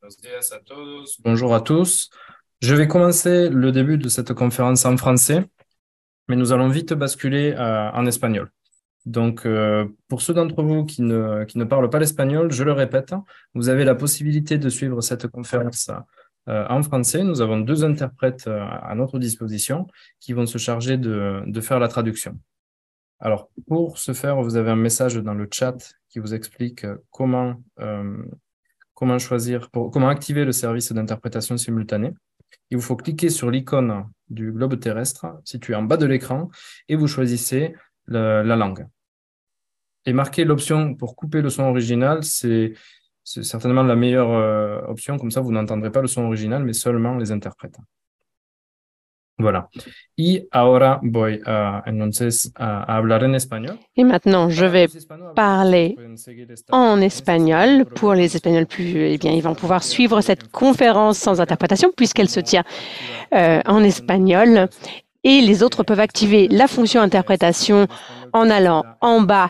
Buenos días a todos. Bonjour à tous. Je vais commencer le début de cette conférence en français, mais nous allons vite basculer en espagnol. Donc, pour ceux d'entre vous qui ne parlent pas l'espagnol, je le répète, vous avez la possibilité de suivre cette conférence en français. Nous avons deux interprètes à notre disposition qui vont se charger de faire la traduction. Alors, pour ce faire, vous avez un message dans le chat qui vous explique comment activer le service d'interprétation simultanée. Il vous faut cliquer sur l'icône du globe terrestre situé en bas de l'écran et vous choisissez la langue. Et marquez l'option pour couper le son original, c'est certainement la meilleure option, comme ça vous n'entendrez pas le son original, mais seulement les interprètes. Voilà. Y ahora voy entonces a hablar en español. Et maintenant, je vais parler en espagnol. Pour les Espagnols eh bien, ils vont pouvoir suivre cette conférence sans interprétation puisqu'elle se tient en espagnol. Et les autres peuvent activer la fonction interprétation en allant en bas,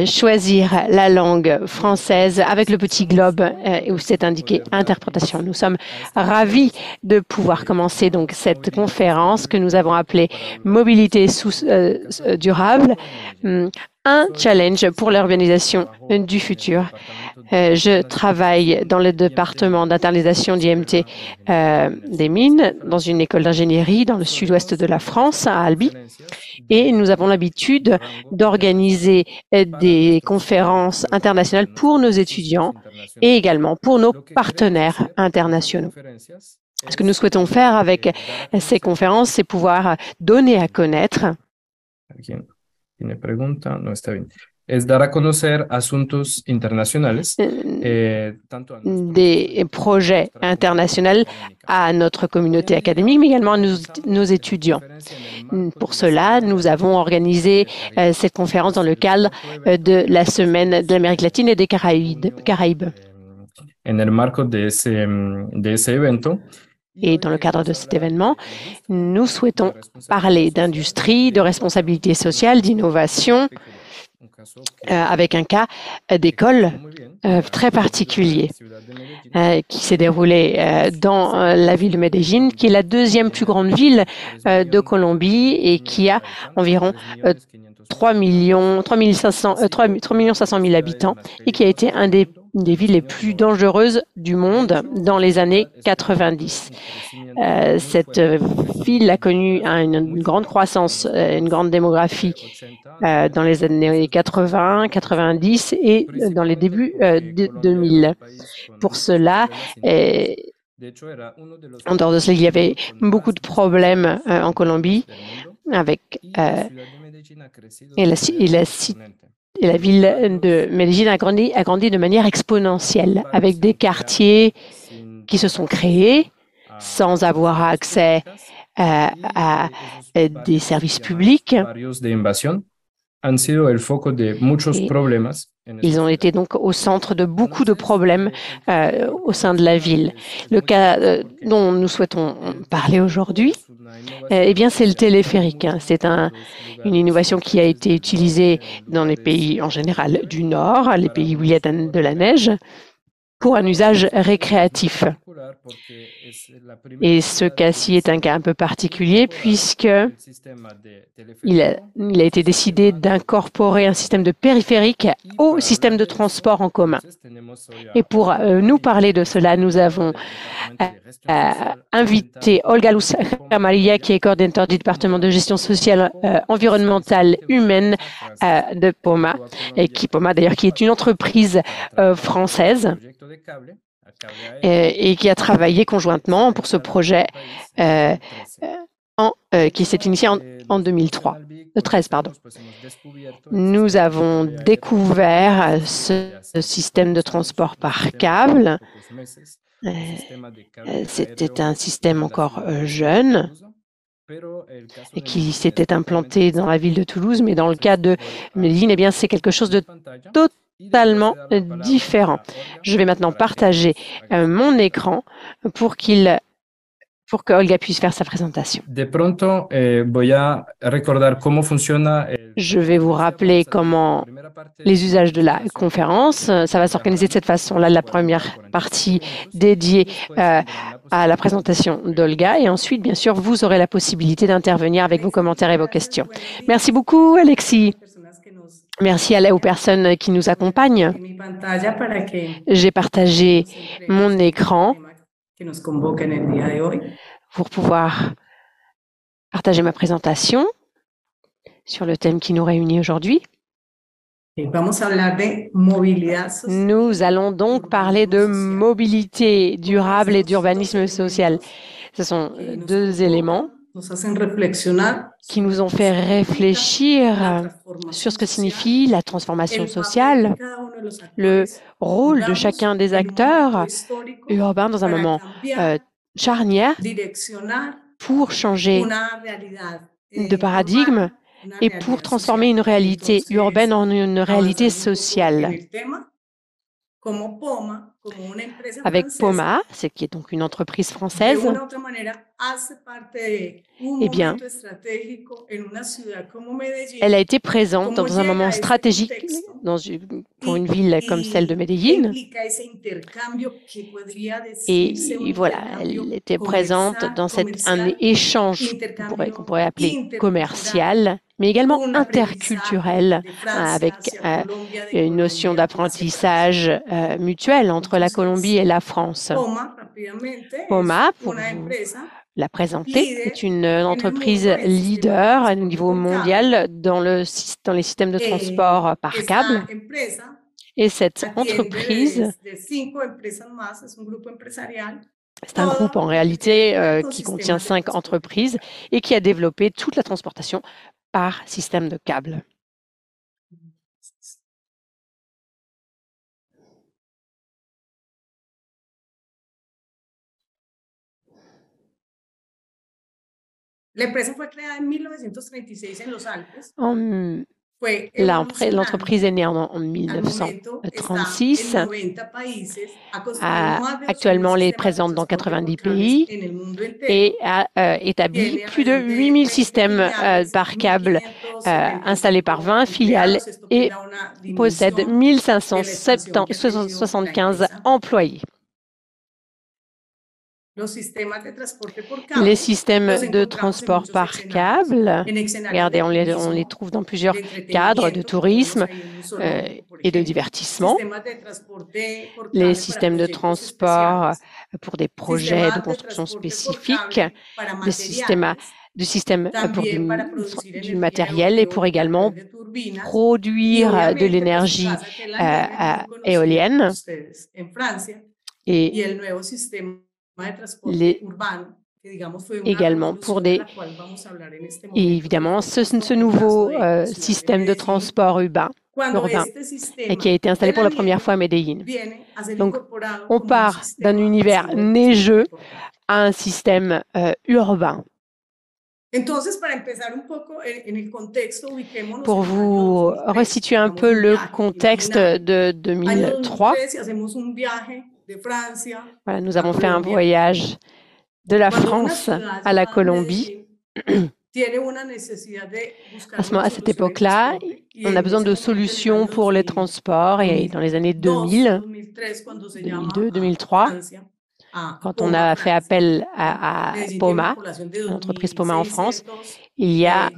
choisir la langue française avec le petit globe où c'est indiqué interprétation. Nous sommes ravis de pouvoir commencer donc cette conférence que nous avons appelée Mobilité durable, un challenge pour l'urbanisation du futur. Je travaille dans le département d'internalisation d'IMT des mines, dans une école d'ingénierie dans le sud-ouest de la France, à Albi. Et nous avons l'habitude d'organiser des conférences internationales pour nos étudiants et également pour nos partenaires internationaux. Ce que nous souhaitons faire avec ces conférences, c'est pouvoir donner à connaître Tiene pregunta, no está bien. Es dar a conocer asuntos internacionales, des projets internationaux à notre communauté académique, mais également à nos étudiants. Pour cela, nous avons organisé cette conférence dans le cadre de la Semaine de l'Amérique latine et des Caraïbes. En el marco de ese evento, et dans le cadre de cet événement, nous souhaitons parler d'industrie, de responsabilité sociale, d'innovation, avec un cas d'école très particulier qui s'est déroulé dans la ville de Medellín, qui est la deuxième plus grande ville de Colombie et qui a environ 3 500 000 habitants et qui a été un des villes les plus dangereuses du monde dans les années 90. Cette ville a connu une grande croissance, une grande démographie dans les années 80, 90 et dans les débuts de 2000. Pour cela, en dehors de cela, il y avait beaucoup de problèmes en Colombie avec et la ville de Medellín a grandi de manière exponentielle, avec des quartiers qui se sont créés sans avoir accès à des services publics. Ils ont été donc au centre de beaucoup de problèmes au sein de la ville. Le cas dont nous souhaitons parler aujourd'hui, eh bien, c'est le téléphérique. C'est une innovation qui a été utilisée dans les pays en général du Nord, les pays où il y a de la neige, pour un usage récréatif. Et ce cas-ci est un cas un peu particulier puisque il a été décidé d'incorporer un système de périphérique au système de transport en commun. Et pour nous parler de cela, nous avons invité Olga Luz Camarilla, qui est coordinateur du département de gestion sociale, environnementale, humaine de POMA, POMA d'ailleurs, qui est une entreprise française et qui a travaillé conjointement pour ce projet qui s'est initié en 2013. Nous avons découvert ce système de transport par câble. C'était un système encore jeune et qui s'était implanté dans la ville de Toulouse, mais dans le cas de Medellín, eh bien, c'est quelque chose de totalement différent. Je vais maintenant partager mon écran pour qu'il pour que Olga puisse faire sa présentation. De pronto, voy a recordar cómo funciona. Je vais vous rappeler comment les usages de la conférence. Ça va s'organiser de cette façon-là, la première partie dédiée à la présentation d'Olga. Et ensuite, bien sûr, vous aurez la possibilité d'intervenir avec vos commentaires et vos questions. Merci beaucoup, Alexis. Merci aux personnes qui nous accompagnent. J'ai partagé mon écran pour pouvoir partager ma présentation sur le thème qui nous réunit aujourd'hui. Nous allons donc parler de mobilité durable et d'urbanisme social. Ce sont deux éléments qui nous ont fait réfléchir sur ce que signifie la transformation sociale, le rôle de chacun des acteurs urbains dans un moment charnière pour changer de paradigme et pour transformer une réalité urbaine en une réalité sociale. Avec Poma, qui est donc une entreprise française, eh bien, elle a été présente dans un moment stratégique pour une ville comme celle de Medellín. Et voilà, elle était présente dans un échange qu'on pourrait appeler commercial, mais également interculturel, avec une notion d'apprentissage mutuel entre la Colombie et la France. Poma, pour vous la présenter, est une entreprise leader au niveau mondial dans les systèmes de transport par câble. Et cette entreprise, c'est un groupe en réalité qui contient 5 entreprises et qui a développé toute la transportation par système de câble. L'entreprise est née en 1936. Actuellement, elle est présente dans 90 pays et a établi plus de 8000 systèmes par câble installés par 20 filiales et possède 1575 employés. Les systèmes de transport par câble, regardez, on les trouve dans plusieurs cadres de tourisme et de divertissement. Les systèmes de transport pour des projets de construction spécifiques, du système pour du matériel et pour également produire de l'énergie éolienne. Et également pour et évidemment ce nouveau système de transport urbain et qui a été installé pour la première fois à Medellín. Donc, on part d'un univers neigeux à un système urbain. Pour vous resituer un peu le contexte de 2003, voilà, nous avons fait un voyage de la France à la Colombie. À cette époque-là, on a besoin de solutions pour les transports et dans les années 2000, 2002, 2003, quand on a fait appel à Poma, l'entreprise Poma en France, il y a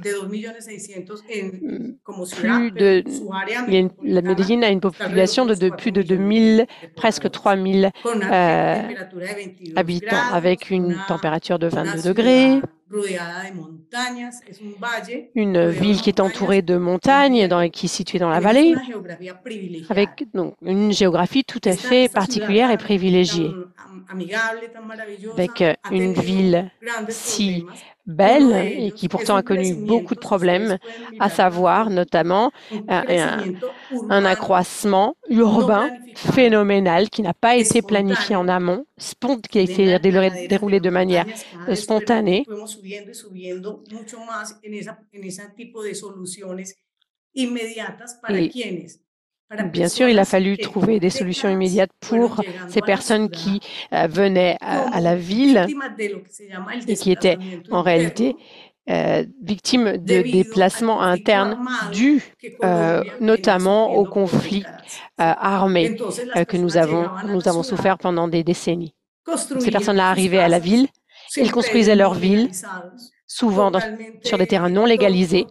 la Medellín a une population de plus de 2000, presque 3000 habitants, avec une température de 22 degrés, une ville qui est entourée de montagnes, qui est située dans la vallée, avec donc, une géographie tout à fait particulière et privilégiée, avec une ville si belle et qui pourtant a connu beaucoup de problèmes, à savoir notamment un accroissement urbain phénoménal qui n'a pas été planifié en amont, qui a été déroulé de manière spontanée. Bien sûr, il a fallu trouver des solutions immédiates pour ces personnes qui venaient à la ville et qui étaient en réalité victimes de déplacements internes dus notamment aux conflits armés que nous avons souffert pendant des décennies. Donc, ces personnes-là arrivaient à la ville, ils construisaient leur ville, souvent sur des terrains non légalisés,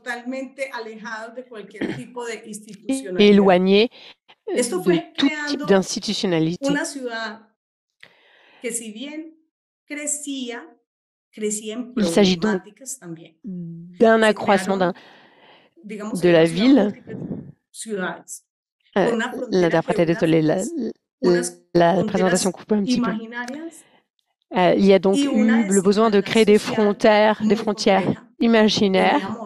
et éloignés de tout type d'institutionnalité. Il s'agit donc d'un accroissement de la ville. L'interprète, désolé, la présentation coupe un petit peu. Il y a donc eu le besoin de créer des frontières imaginaires.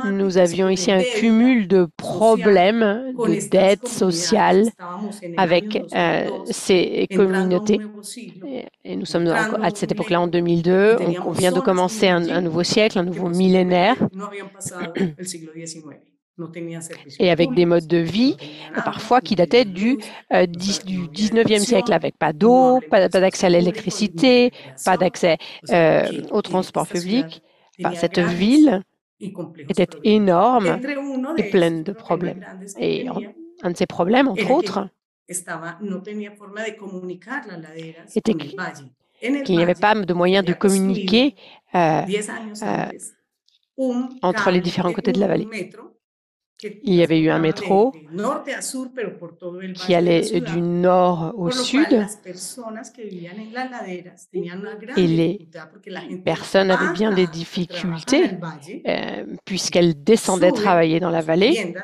Nous avions ici un cumul de problèmes, de dettes sociales avec ces communautés. Et nous sommes à cette époque-là en 2002. On vient de commencer un nouveau siècle, un nouveau millénaire. Et avec des modes de vie, parfois qui dataient du 19e siècle, avec pas d'eau, pas d'accès à l'électricité, pas d'accès au transport public. Cette ville était énorme et pleine de problèmes. Et un de ces problèmes, entre autres, était qu'il n'y avait pas de moyen de communiquer entre les différents côtés de la vallée. Il y avait eu un métro qui allait du nord au sud et les personnes avaient bien des difficultés puisqu'elles descendaient travailler dans la vallée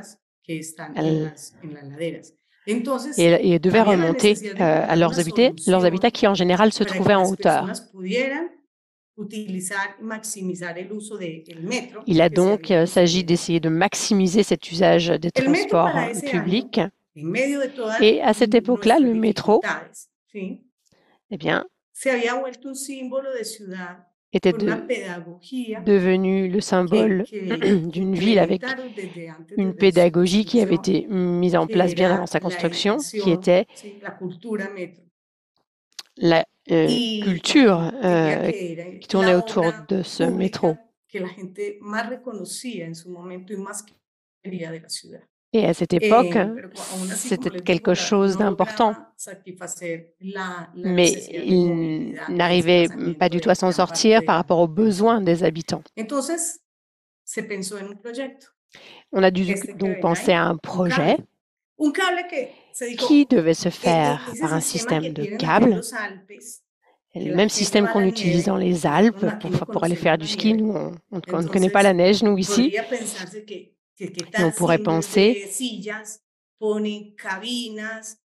et devaient remonter à leurs habitats qui en général se trouvaient en hauteur. Il a donc s'agit d'essayer de maximiser cet usage des transports publics. Et à cette époque-là, le métro, eh bien, était devenu le symbole d'une ville avec une pédagogie qui avait été mise en place bien avant sa construction, qui était la culture qui tournait autour de ce métro. Et à cette époque, c'était quelque chose d'important. Mais il n'arrivait pas du tout à s'en sortir par rapport aux besoins des habitants. On a dû donc penser à un projet qui devait se faire par un système de câbles. Le même système qu'on utilise dans les Alpes pour aller faire du ski. Nous, on ne connaît pas la neige, nous, ici. Et on pourrait penser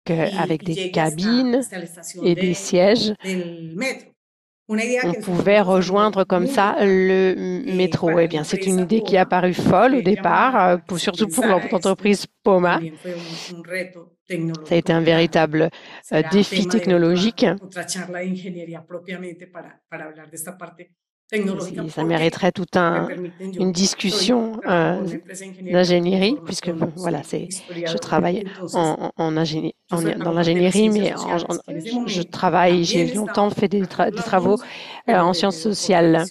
qu'avec des cabines et des sièges, on pouvait rejoindre comme ça le métro. Eh bien, c'est une idée qui a paru folle au départ, surtout pour l'entreprise Poma. Ça a été un véritable défi technologique. Ça mériterait toute une discussion d'ingénierie, puisque voilà, je travaille dans l'ingénierie, mais j'ai longtemps fait des travaux en sciences sociales.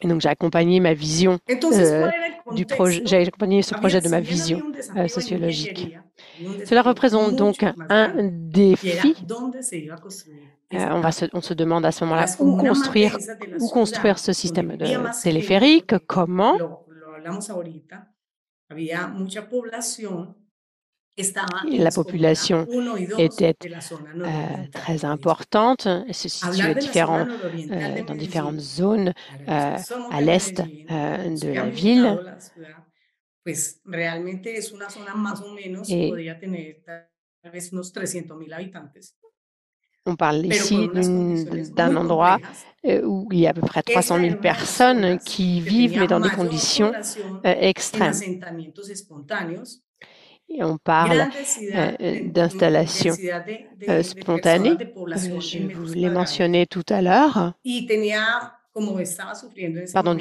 Et donc, j'ai accompagné ma vision du projet. J'ai accompagné ce projet de ma vision sociologique. Cela représente donc un défi. On se demande à ce moment-là où construire ce système de téléphérique, comment. Et la population était très importante et se situait dans différentes zones à l'est de la ville. Et on parle ici d'un endroit où il y a à peu près 300 000 personnes qui vivent, mais dans des conditions extrêmes. Et on parle d'installations spontanées, je vous l'ai mentionné tout à l'heure. pardon,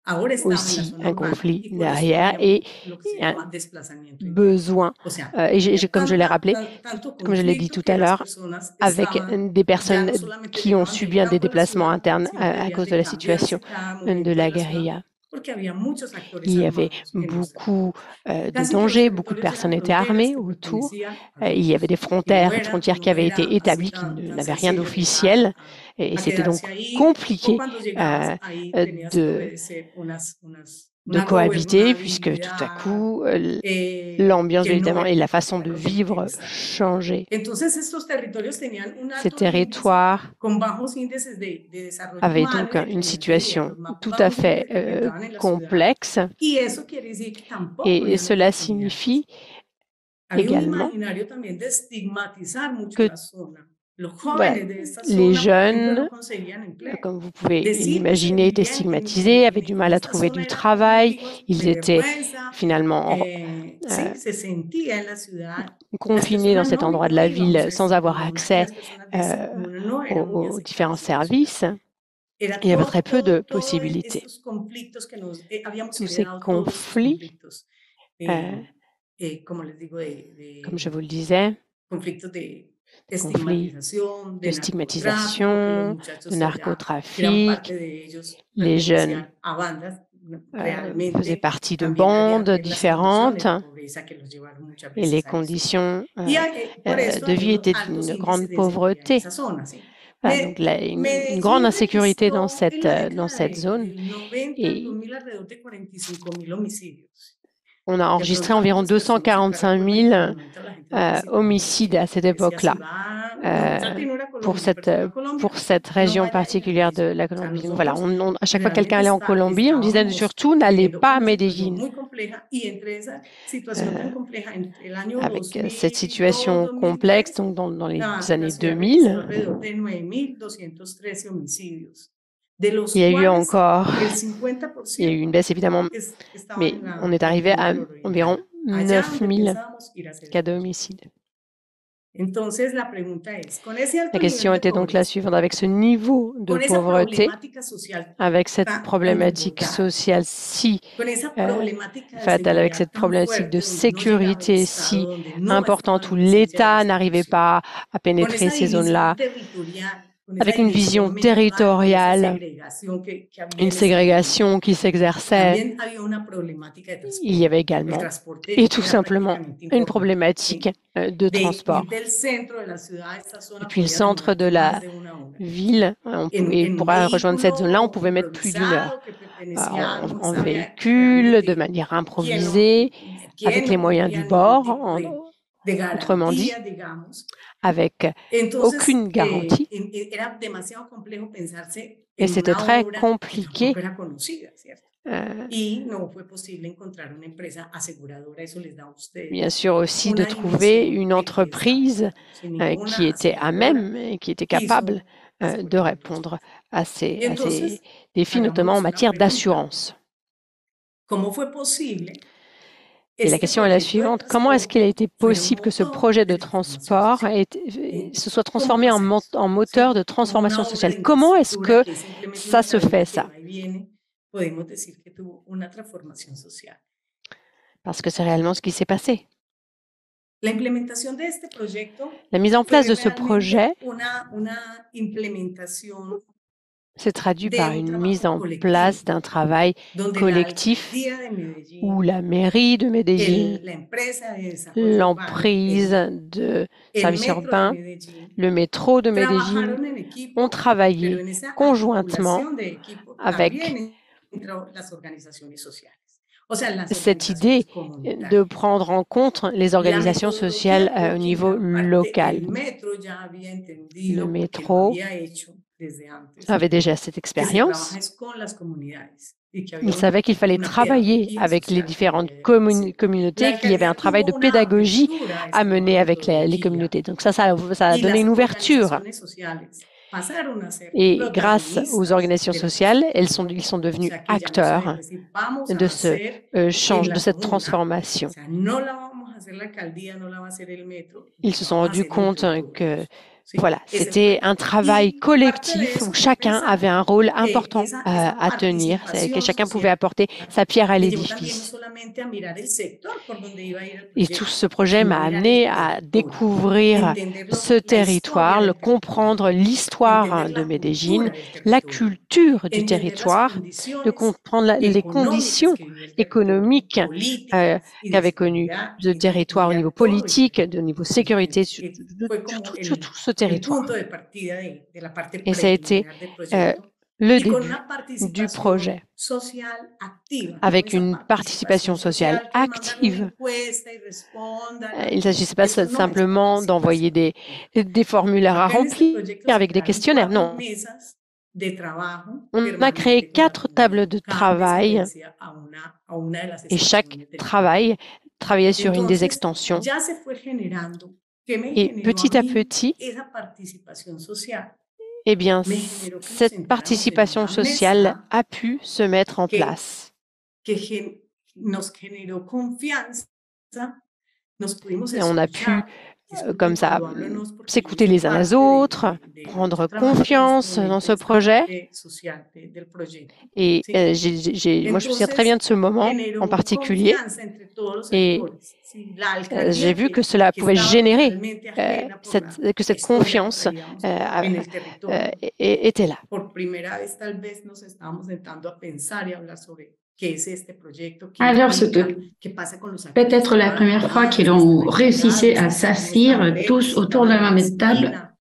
avec aussi un conflit derrière et un besoin, et comme je l'ai rappelé, comme je l'ai dit tout à l'heure, avec des personnes qui ont subi des déplacements internes à cause de la situation de la guérilla. Il y avait beaucoup de dangers, beaucoup de personnes étaient armées autour. Il y avait des frontières qui avaient été établies qui n'avaient rien d'officiel et c'était donc compliqué de cohabiter puisque tout à coup l'ambiance évidemment et la façon de vivre changeait. Ces territoires avaient donc une situation tout à fait complexe et cela signifie également que voilà, les jeunes, comme vous pouvez l'imaginer, étaient stigmatisés, avaient du mal à trouver du travail, ils étaient finalement confinés dans cet endroit de la ville sans avoir accès aux différents services. Il y avait très peu de possibilités. Tous ces conflits, comme je vous le disais, conflits de stigmatisation, de narcotrafic. Les jeunes faisaient partie de bandes différentes et les conditions de vie étaient d'une grande pauvreté. Voilà, donc une grande insécurité dans cette zone. Et on a enregistré environ 245 000 homicides à cette époque-là pour cette région particulière de la Colombie. Donc voilà, à chaque fois que quelqu'un allait en Colombie, on disait surtout n'allez pas à Medellín. Avec cette situation complexe, donc dans les années 2000, il y a eu une baisse évidemment, mais on est arrivé à environ 9 000 cas d'homicide. La question était donc la suivante, avec ce niveau de pauvreté, avec cette problématique sociale si fatale, avec cette problématique de sécurité si importante où l'État n'arrivait pas à pénétrer ces zones-là, avec une vision territoriale, une ségrégation qui s'exerçait. Il y avait également, et tout simplement, une problématique de transport. Et puis le centre de la ville, pour rejoindre cette zone-là, on pouvait mettre plus d'1 heure en véhicule, de manière improvisée, avec les moyens du bord, autrement dit, avec aucune garantie. Et c'était très compliqué. Bien sûr aussi de trouver une entreprise qui était à même et qui était capable de répondre à ces défis, notamment en matière d'assurance. Et la question est la suivante, comment est-ce qu'il a été possible que ce projet de transport se soit transformé en moteur de transformation sociale? Comment est-ce que ça se fait, ça? Parce que c'est réellement ce qui s'est passé. La mise en place de ce projet s'est traduit par une mise en place d'un travail collectif où la mairie de Medellín, l'emprise de services urbains, le métro de Medellín ont travaillé conjointement avec cette idée de prendre en compte les organisations sociales au niveau local. Le métro avait déjà cette expérience. Il savait qu'il fallait travailler avec les différentes communautés, qu'il y avait un travail de pédagogie à mener avec les communautés. Donc ça a donné une ouverture. Et grâce aux organisations sociales, ils sont devenus acteurs de de cette transformation. Ils se sont rendus compte que Voilà, c'était un travail collectif où chacun avait un rôle important à tenir, que chacun pouvait apporter sa pierre à l'édifice. Et tout ce projet m'a amené à découvrir ce territoire, comprendre l'histoire de Medellín, la culture du territoire, de comprendre les conditions économiques qu'avait connues ce territoire au niveau politique, au niveau sécurité, sur tout ce territoire. Et ça a été le début du projet, avec une participation sociale active. Il ne s'agissait pas simplement d'envoyer des formulaires à remplir avec des questionnaires, non. On a créé 4 tables de travail et chaque travail travaillait sur une des extensions. Et petit à petit, eh bien, cette participation sociale a pu se mettre en place. Et on a pu, comme ça, s'écouter les uns les autres, prendre confiance dans ce projet. Et moi, je me souviens très bien de ce moment en particulier. Et j'ai vu que cela pouvait générer que cette confiance était là. Alors, c'était peut-être la première fois qu'ils ont réussi à s'asseoir tous autour de la même table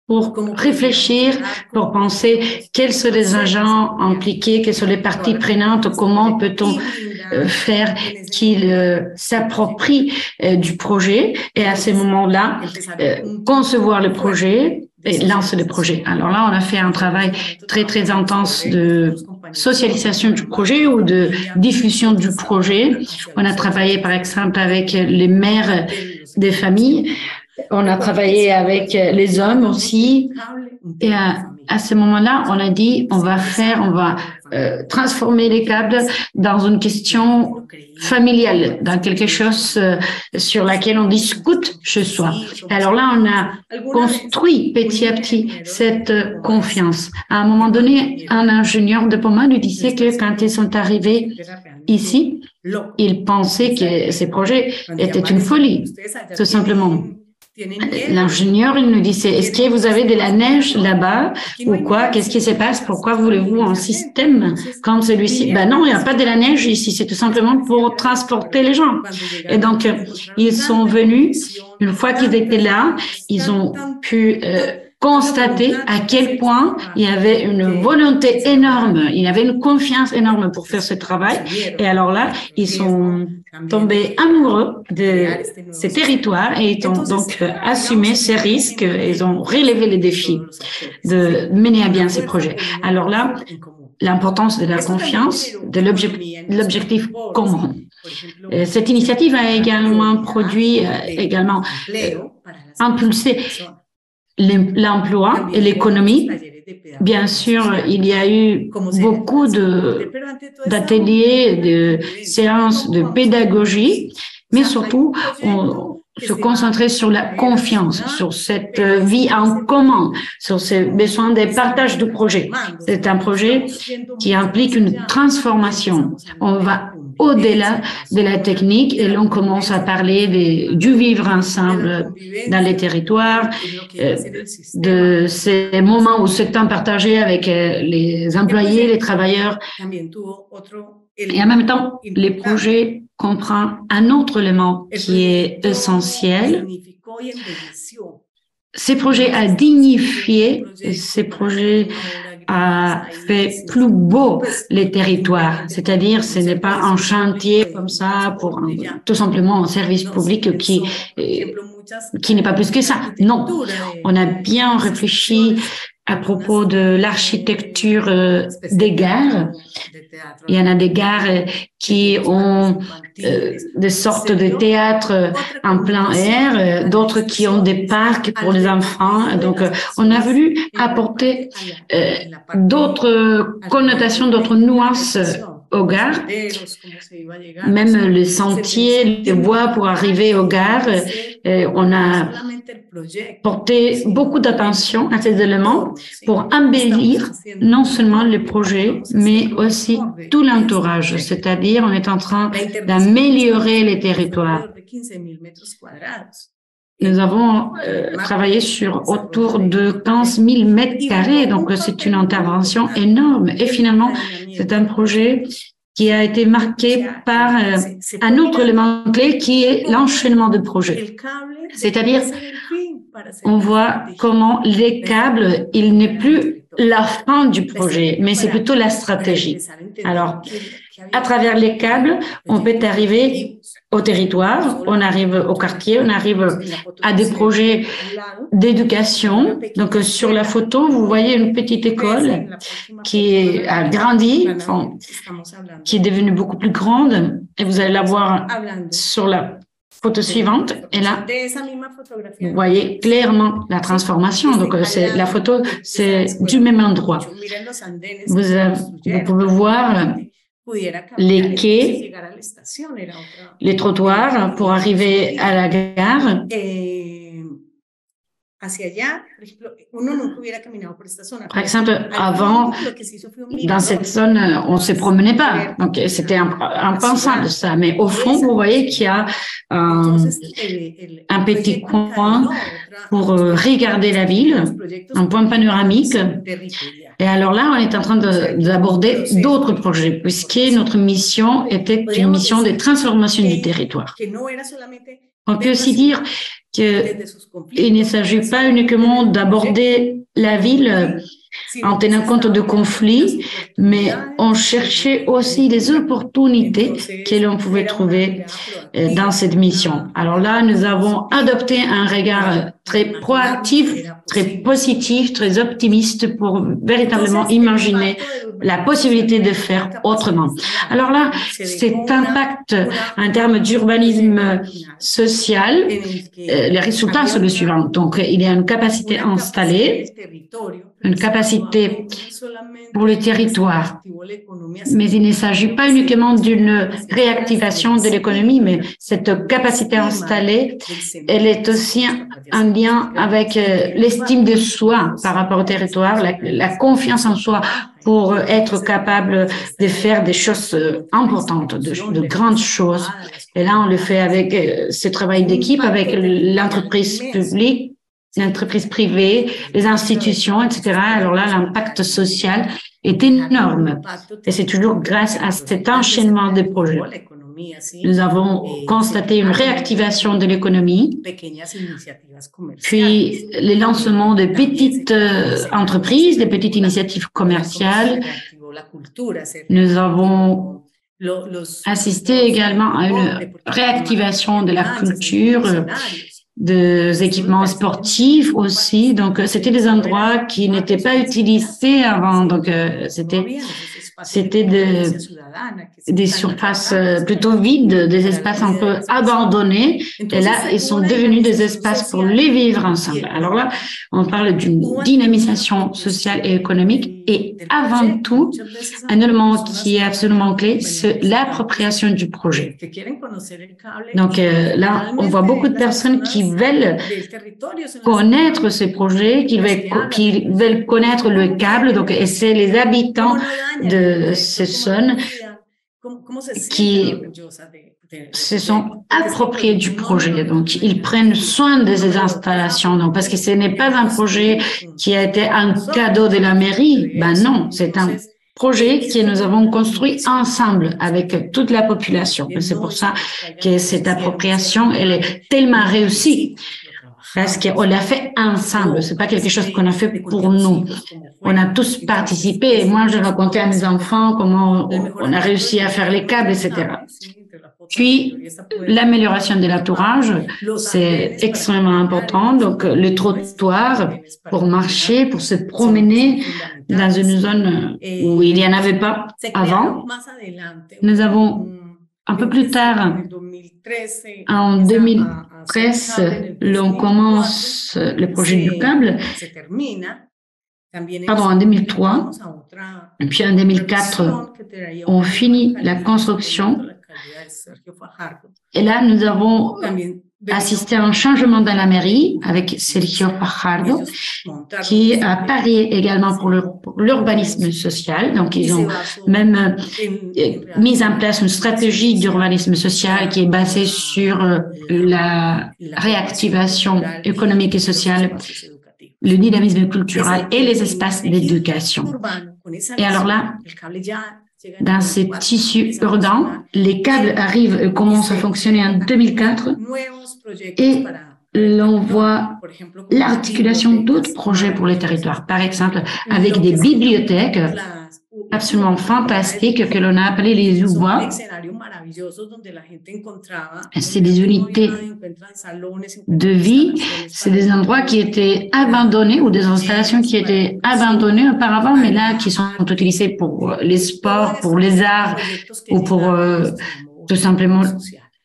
pour réfléchir, pour penser quels sont les agents impliqués, quelles sont les parties prenantes, comment peut-on faire qu'ils s'approprient du projet et à ce moment-là, concevoir le projet et lancer le projet. Alors là, on a fait un travail très, très intense de socialisation du projet ou de diffusion du projet. On a travaillé, par exemple, avec les mères des familles. On a travaillé avec les hommes aussi. Et à ce moment-là, on a dit, on va transformer les câbles dans une question familiale, dans quelque chose sur laquelle on discute chez soi. Alors là, on a construit petit à petit cette confiance. À un moment donné, un ingénieur de Poma nous disait que quand ils sont arrivés ici, ils pensaient que ces projets étaient une folie, tout simplement. L'ingénieur, il nous disait, est-ce que vous avez de la neige là-bas ou quoi? Qu'est-ce qui se passe? Pourquoi voulez-vous un système comme celui-ci? Ben non, il n'y a pas de la neige ici. C'est tout simplement pour transporter les gens. Et donc, ils sont venus. Une fois qu'ils étaient là, ils ont pu constater à quel point il y avait une volonté énorme, il y avait une confiance énorme pour faire ce travail. Et alors là, ils sont tombés amoureux de ces territoires et ils ont donc assumé ces risques, ils ont relevé les défis de mener à bien ces projets. Alors là, l'importance de la confiance, de l'objectif commun. Cette initiative a également produit, impulsé l'emploi et l'économie. Bien sûr, il y a eu beaucoup d'ateliers, de séances de pédagogie, mais surtout, on se concentrait sur la confiance, sur cette vie en commun, sur ce besoin de partage de projet. C'est un projet qui implique une transformation. On va au-delà de la technique et l'on commence à parler du vivre ensemble dans les territoires, de ces moments où c'est temps partagé avec les employés, les travailleurs. Et en même temps, les projets comprennent un autre élément qui est essentiel. Ces projets a dignifié, ces projets a fait plus beau les territoires. C'est-à-dire, ce n'est pas un chantier comme ça pour tout simplement un service public qui n'est pas plus que ça. Non, on a bien réfléchi à propos de l'architecture des gares. Il y en a des gares qui ont des sortes de théâtres en plein air, d'autres qui ont des parcs pour les enfants. Donc, on a voulu apporter d'autres connotations, d'autres nuances aux gares, même les sentiers, les voies pour arriver aux gares. On a porté beaucoup d'attention à ces éléments pour embellir non seulement le projet, mais aussi tout l'entourage. C'est-à-dire, on est en train d'améliorer les territoires. Nous avons travaillé sur autour de 15 000 mètres carrés, donc c'est une intervention énorme. Et finalement, c'est un projet qui a été marqué par un autre élément clé qui est l'enchaînement de projets. C'est-à-dire, on voit comment les câbles, il n'est plus la fin du projet, mais c'est plutôt la stratégie. Alors, à travers les câbles, on peut arriver au territoire, on arrive au quartier, on arrive à des projets d'éducation. Donc, sur la photo, vous voyez une petite école qui a grandi, qui est devenue beaucoup plus grande, et vous allez la voir sur la photo suivante. Et là, vous voyez clairement la transformation. Donc, la photo, c'est du même endroit. Vous pouvez voir les quais, les trottoirs pour arriver à la gare. Par exemple, avant, dans cette zone, on ne se promenait pas. Donc, c'était impensable ça. Mais au fond, vous voyez qu'il y a un petit coin pour regarder la ville, un point panoramique. Et alors là, on est en train d'aborder d'autres projets, puisque notre mission était une mission de transformation du territoire. On peut aussi dire qu'il ne s'agit pas uniquement d'aborder la ville en tenant compte de conflits, mais on cherchait aussi les opportunités que l'on pouvait trouver dans cette mission. Alors là, nous avons adopté un regard très proactif, très positif, très optimiste pour véritablement imaginer la possibilité de faire autrement. Alors là, cet impact en termes d'urbanisme social, les résultats sont les suivants. Donc, il y a une capacité installée, une capacité pour le territoire. Mais il ne s'agit pas uniquement d'une réactivation de l'économie, mais cette capacité installée, elle est aussi en lien avec l'estime de soi par rapport au territoire, la confiance en soi pour être capable de faire des choses importantes, de grandes choses. Et là, on le fait avec ce travail d'équipe, avec l'entreprise publique, l'entreprise privée, les institutions, etc. Alors là, l'impact social est énorme. Et c'est toujours grâce à cet enchaînement de projets. Nous avons constaté une réactivation de l'économie, puis le lancement de petites entreprises, de petites initiatives commerciales. Nous avons assisté également à une réactivation de la culture, des équipements sportifs aussi. Donc, c'était des endroits qui n'étaient pas utilisés avant. Donc, c'était des surfaces plutôt vides, des espaces un peu abandonnés. Et là, ils sont devenus des espaces pour les vivre ensemble. Alors là, on parle d'une dynamisation sociale et économique. Et avant tout, un élément qui est absolument clé, c'est l'appropriation du projet. Donc là, on voit beaucoup de personnes qui veulent connaître ce projet, qui veulent connaître le câble. Donc, et c'est les habitants de ces zones qui se sont appropriés du projet. Donc, ils prennent soin de ces installations. Donc, parce que ce n'est pas un projet qui a été un cadeau de la mairie. Ben non, c'est un projet que nous avons construit ensemble avec toute la population. Et c'est pour ça que cette appropriation, elle est tellement réussie. Parce qu'on l'a fait ensemble. C'est pas quelque chose qu'on a fait pour nous. On a tous participé. Et moi, je racontais à mes enfants comment on a réussi à faire les câbles, etc. Puis, l'amélioration de l'entourage, c'est extrêmement important. Donc, le trottoir pour marcher, pour se promener dans une zone où il n'y en avait pas avant. Nous avons un peu plus tard, en 2013, l'on commence le projet du câble. en 2003, et puis en 2004, on finit la construction. Et là, nous avons assisté à un changement dans la mairie avec Sergio Fajardo, qui a parié également pour l'urbanisme social. Donc, ils ont même mis en place une stratégie d'urbanisme social qui est basée sur la réactivation économique et sociale, le dynamisme culturel et les espaces d'éducation. Et alors là, dans ces tissus urbains, les câbles arrivent et commencent à fonctionner en 2004 et l'on voit l'articulation d'autres projets pour les territoires. Par exemple, avec des bibliothèques absolument fantastiques que l'on a appelées les UBA. C'est des unités de vie, c'est des endroits qui étaient abandonnés ou des installations qui étaient abandonnées auparavant, mais là qui sont utilisées pour les sports, pour les arts ou pour tout simplement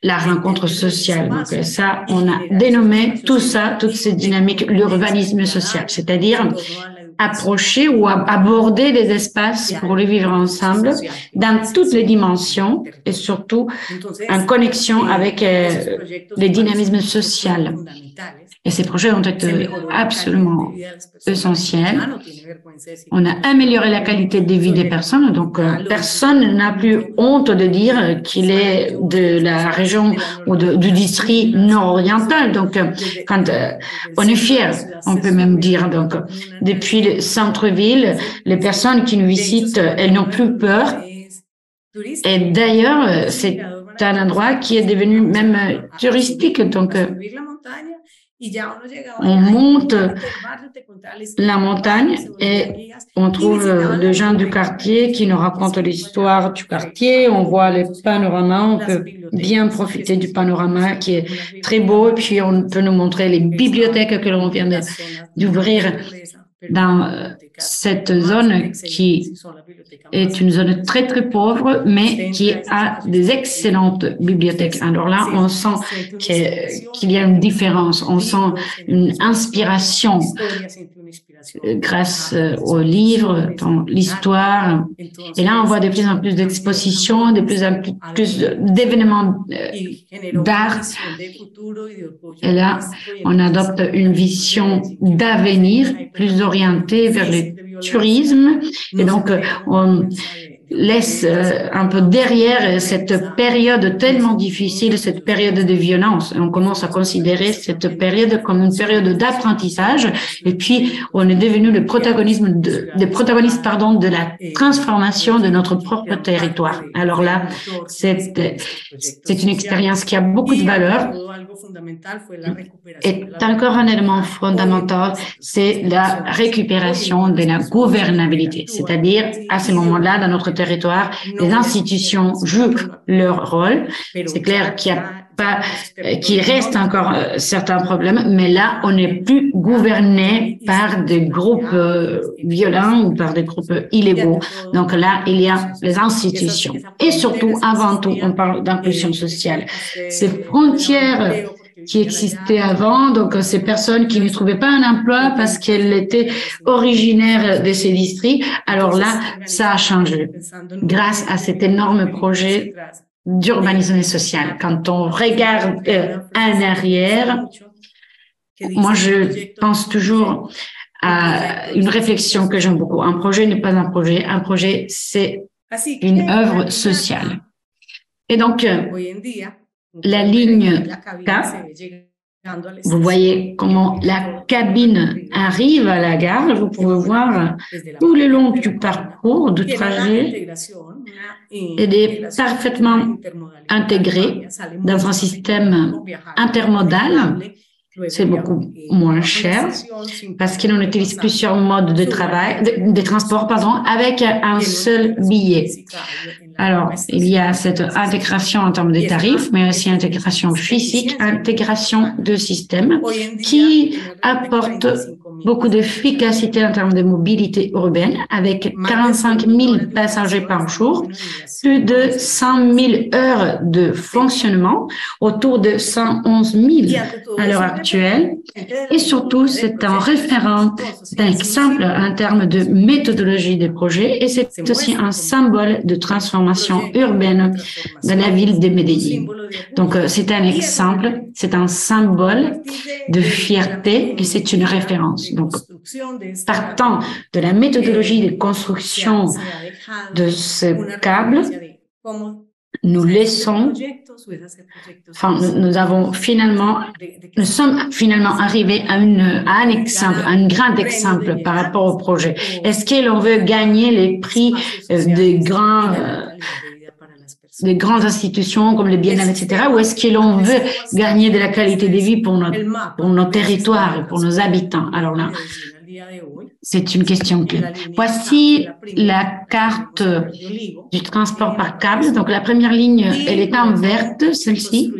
la rencontre sociale. Donc ça, on a dénommé tout ça, toutes ces dynamiques, l'urbanisme social, c'est-à-dire approcher ou aborder des espaces pour les vivre ensemble dans toutes les dimensions et surtout en connexion avec les dynamismes sociaux. Et ces projets ont été absolument essentiels. On a amélioré la qualité de vie des personnes, donc personne n'a plus honte de dire qu'il est de la région ou du district nord-oriental. Donc, quand on est fier, on peut même dire. Donc, depuis le centre-ville, les personnes qui nous visitent, elles n'ont plus peur. Et d'ailleurs, c'est un endroit qui est devenu même touristique. Donc, on monte la montagne et on trouve des gens du quartier qui nous racontent l'histoire du quartier. On voit les panoramas, on peut bien profiter du panorama qui est très beau. Et puis, on peut nous montrer les bibliothèques que l'on vient d'ouvrir dans cette zone qui est une zone très, très pauvre, mais qui a des excellentes bibliothèques. Alors là, on sent qu'il y a une différence, on sent une inspiration grâce aux livres, dans l'histoire. Et là, on voit de plus en plus d'expositions, de plus en plus d'événements d'art. Et là, on adopte une vision d'avenir plus orientée vers le tourisme. Et donc, on laisse un peu derrière cette période tellement difficile, cette période de violence. On commence à considérer cette période comme une période d'apprentissage. Et puis, on est devenu le protagoniste de la transformation de notre propre territoire. Alors là, c'est une expérience qui a beaucoup de valeur. Et encore un élément fondamental, c'est la récupération de la gouvernabilité. C'est-à-dire, à ce moment-là, dans notre territoire, les institutions jouent leur rôle. C'est clair qu'il reste encore certains problèmes, mais là, on n'est plus gouverné par des groupes violents ou par des groupes illégaux. Donc là, il y a les institutions. Et surtout, avant tout, on parle d'inclusion sociale. Ces frontières qui existaient avant, donc ces personnes qui ne trouvaient pas un emploi parce qu'elles étaient originaires de ces districts. Alors là, ça a changé grâce à cet énorme projet d'urbanisme social. Quand on regarde en arrière, moi je pense toujours à une réflexion que j'aime beaucoup. Un projet n'est pas un projet c'est une œuvre sociale. Et donc, la ligne K, vous voyez comment la cabine arrive à la gare. Vous pouvez voir tout le long du parcours, du trajet, elle est parfaitement intégrée dans un système intermodal. C'est beaucoup moins cher parce qu'on utilise plusieurs modes de transport, avec un seul billet. Alors, il y a cette intégration en termes de tarifs, mais aussi intégration physique, intégration de systèmes qui apporte beaucoup d'efficacité en termes de mobilité urbaine, avec 45 000 passagers par jour, plus de 100 000 heures de fonctionnement, autour de 111 000 à l'heure actuelle. Et surtout, c'est un référent, c'est un exemple en termes de méthodologie des projets et c'est aussi un symbole de transformation urbaine dans la ville de Medellín. Donc, c'est un exemple, c'est un symbole de fierté et c'est une référence. Donc, partant de la méthodologie de construction de ce câble, nous sommes finalement arrivés à un exemple, à un grand exemple par rapport au projet. Est-ce que l'on veut gagner les prix des grandes institutions comme le Biennale, etc., ou est-ce que l'on veut gagner de la qualité de vie pour nos territoires, pour nos habitants? Alors là, c'est une question clé. Voici la carte du transport par câble. Donc, la première ligne, elle est en verte, celle-ci,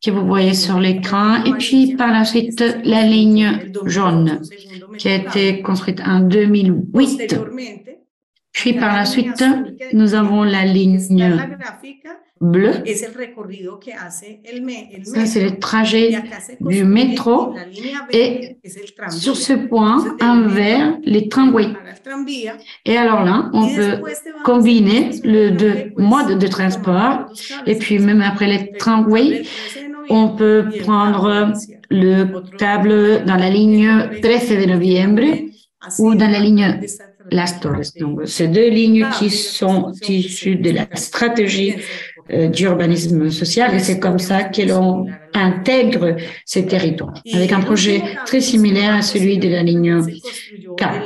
que vous voyez sur l'écran. Et puis, par la suite, la ligne jaune, qui a été construite en 2008. Puis, par la suite, nous avons la ligne bleue. Ça, c'est le trajet du métro. Et sur ce point, en vert, les tramways. Et alors là, on peut combiner les deux modes de transport. Et puis, même après les tramways, on peut prendre le câble dans la ligne 13 de novembre ou dans la ligne Las Torres. Donc, ces deux lignes qui sont issues de la stratégie d'urbanisme social et c'est comme ça que l'on intègre ces territoires avec un projet très similaire à celui de la ligne câble.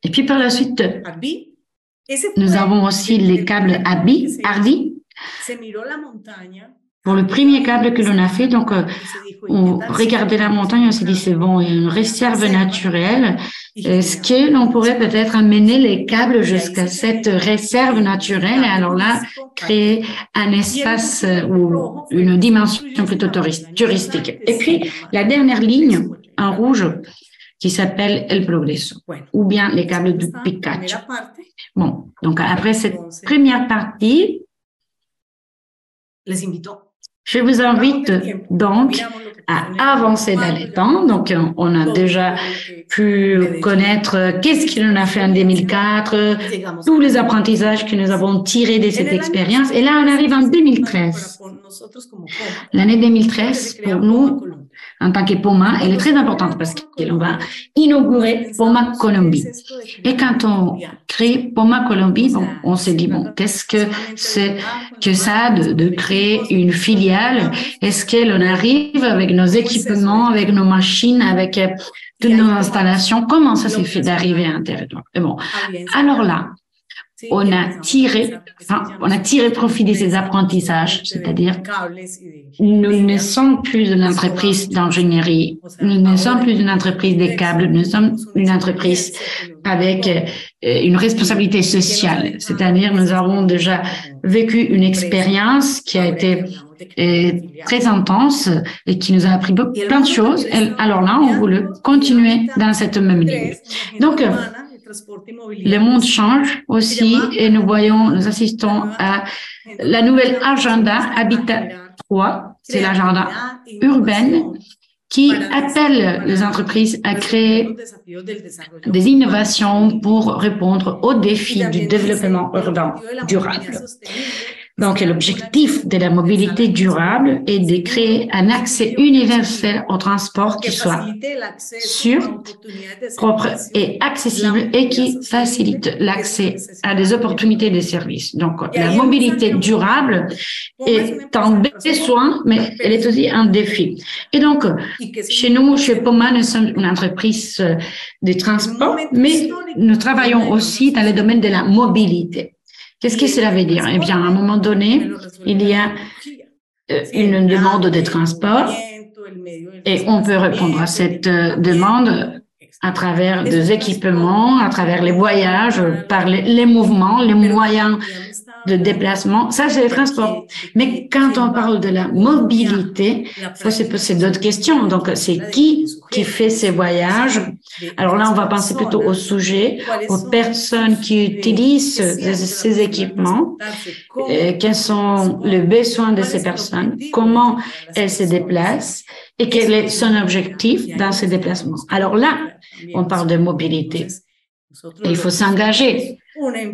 Et puis par la suite, nous avons aussi les câbles Hardy. Pour le premier câble que l'on a fait, donc on regardait la montagne, on s'est dit c'est bon, il y a une réserve naturelle. Est-ce que l'on pourrait peut-être amener les câbles jusqu'à cette réserve naturelle et alors là, créer un espace ou une dimension plutôt touristique. Et puis, la dernière ligne en rouge qui s'appelle El Progreso ou bien les câbles du Picacho. Bon, donc après cette première partie, je vous invite donc à avancer dans le temps. Donc, on a déjà pu connaître qu'est-ce qu'il en a fait en 2004, tous les apprentissages que nous avons tirés de cette expérience. Et là, on arrive en 2013. L'année 2013, pour nous, en tant que POMA, elle est très importante parce qu'on va inaugurer POMA Colombie. Et quand on crée POMA Colombie, bon, on s'est dit, bon, qu'est-ce que c'est que ça de créer une filiale? Est-ce que l'on arrive avec nos équipements, avec nos machines, avec toutes nos installations? Comment ça s'est fait d'arriver à un territoire? Et bon, alors là, on a tiré profit de ces apprentissages, c'est-à-dire nous ne sommes plus une entreprise d'ingénierie, nous ne sommes plus une entreprise des câbles, nous sommes une entreprise avec une responsabilité sociale, c'est-à-dire nous avons déjà vécu une expérience qui a été très intense et qui nous a appris plein de choses. Alors là, on voulait continuer dans cette même ligne. Donc, le monde change aussi et nous assistons à la nouvelle agenda Habitat 3, c'est l'agenda urbaine qui appelle les entreprises à créer des innovations pour répondre aux défis du développement urbain durable. Donc, l'objectif de la mobilité durable est de créer un accès universel au transport qui soit sûr, propre et accessible et qui facilite l'accès à des opportunités de services. Donc, la mobilité durable est un besoin, mais elle est aussi un défi. Et donc, chez nous, chez POMA, nous sommes une entreprise de transport, mais nous travaillons aussi dans le domaine de la mobilité. Qu'est-ce que cela veut dire? Eh bien, à un moment donné, il y a une demande de transport et on peut répondre à cette demande à travers des équipements, à travers les voyages, par les mouvements, les moyens de déplacement. Ça, c'est le transport. Mais quand on parle de la mobilité, il faut se poser d'autres questions. Donc, c'est qui qui fait ces voyages. Alors là, on va penser plutôt au sujet, aux personnes qui utilisent ces équipements, quels sont les besoins de ces personnes, comment elles se déplacent et quel est son objectif dans ces déplacements. Alors là, on parle de mobilité. Et il faut s'engager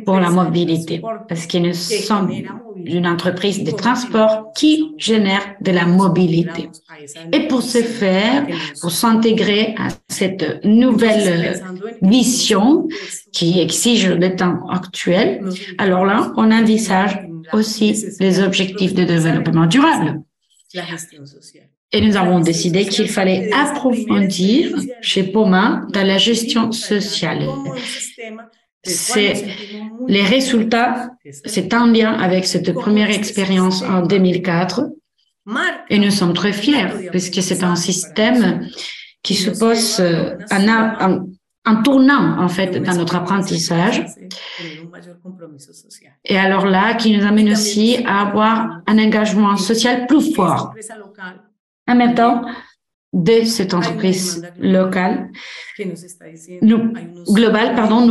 pour la mobilité parce que nous sommes une entreprise de transport qui génère de la mobilité. Et pour ce faire, pour s'intégrer à cette nouvelle mission qui exige le temps actuel, alors là, on envisage aussi les objectifs de développement durable. Et nous avons décidé qu'il fallait approfondir chez Poma dans la gestion sociale. Les résultats, c'est en lien avec cette première expérience en 2004 et nous sommes très fiers puisque c'est un système qui suppose un tournant en fait dans notre apprentissage et alors là qui nous amène aussi à avoir un engagement social plus fort. En même temps, de cette entreprise locale, nous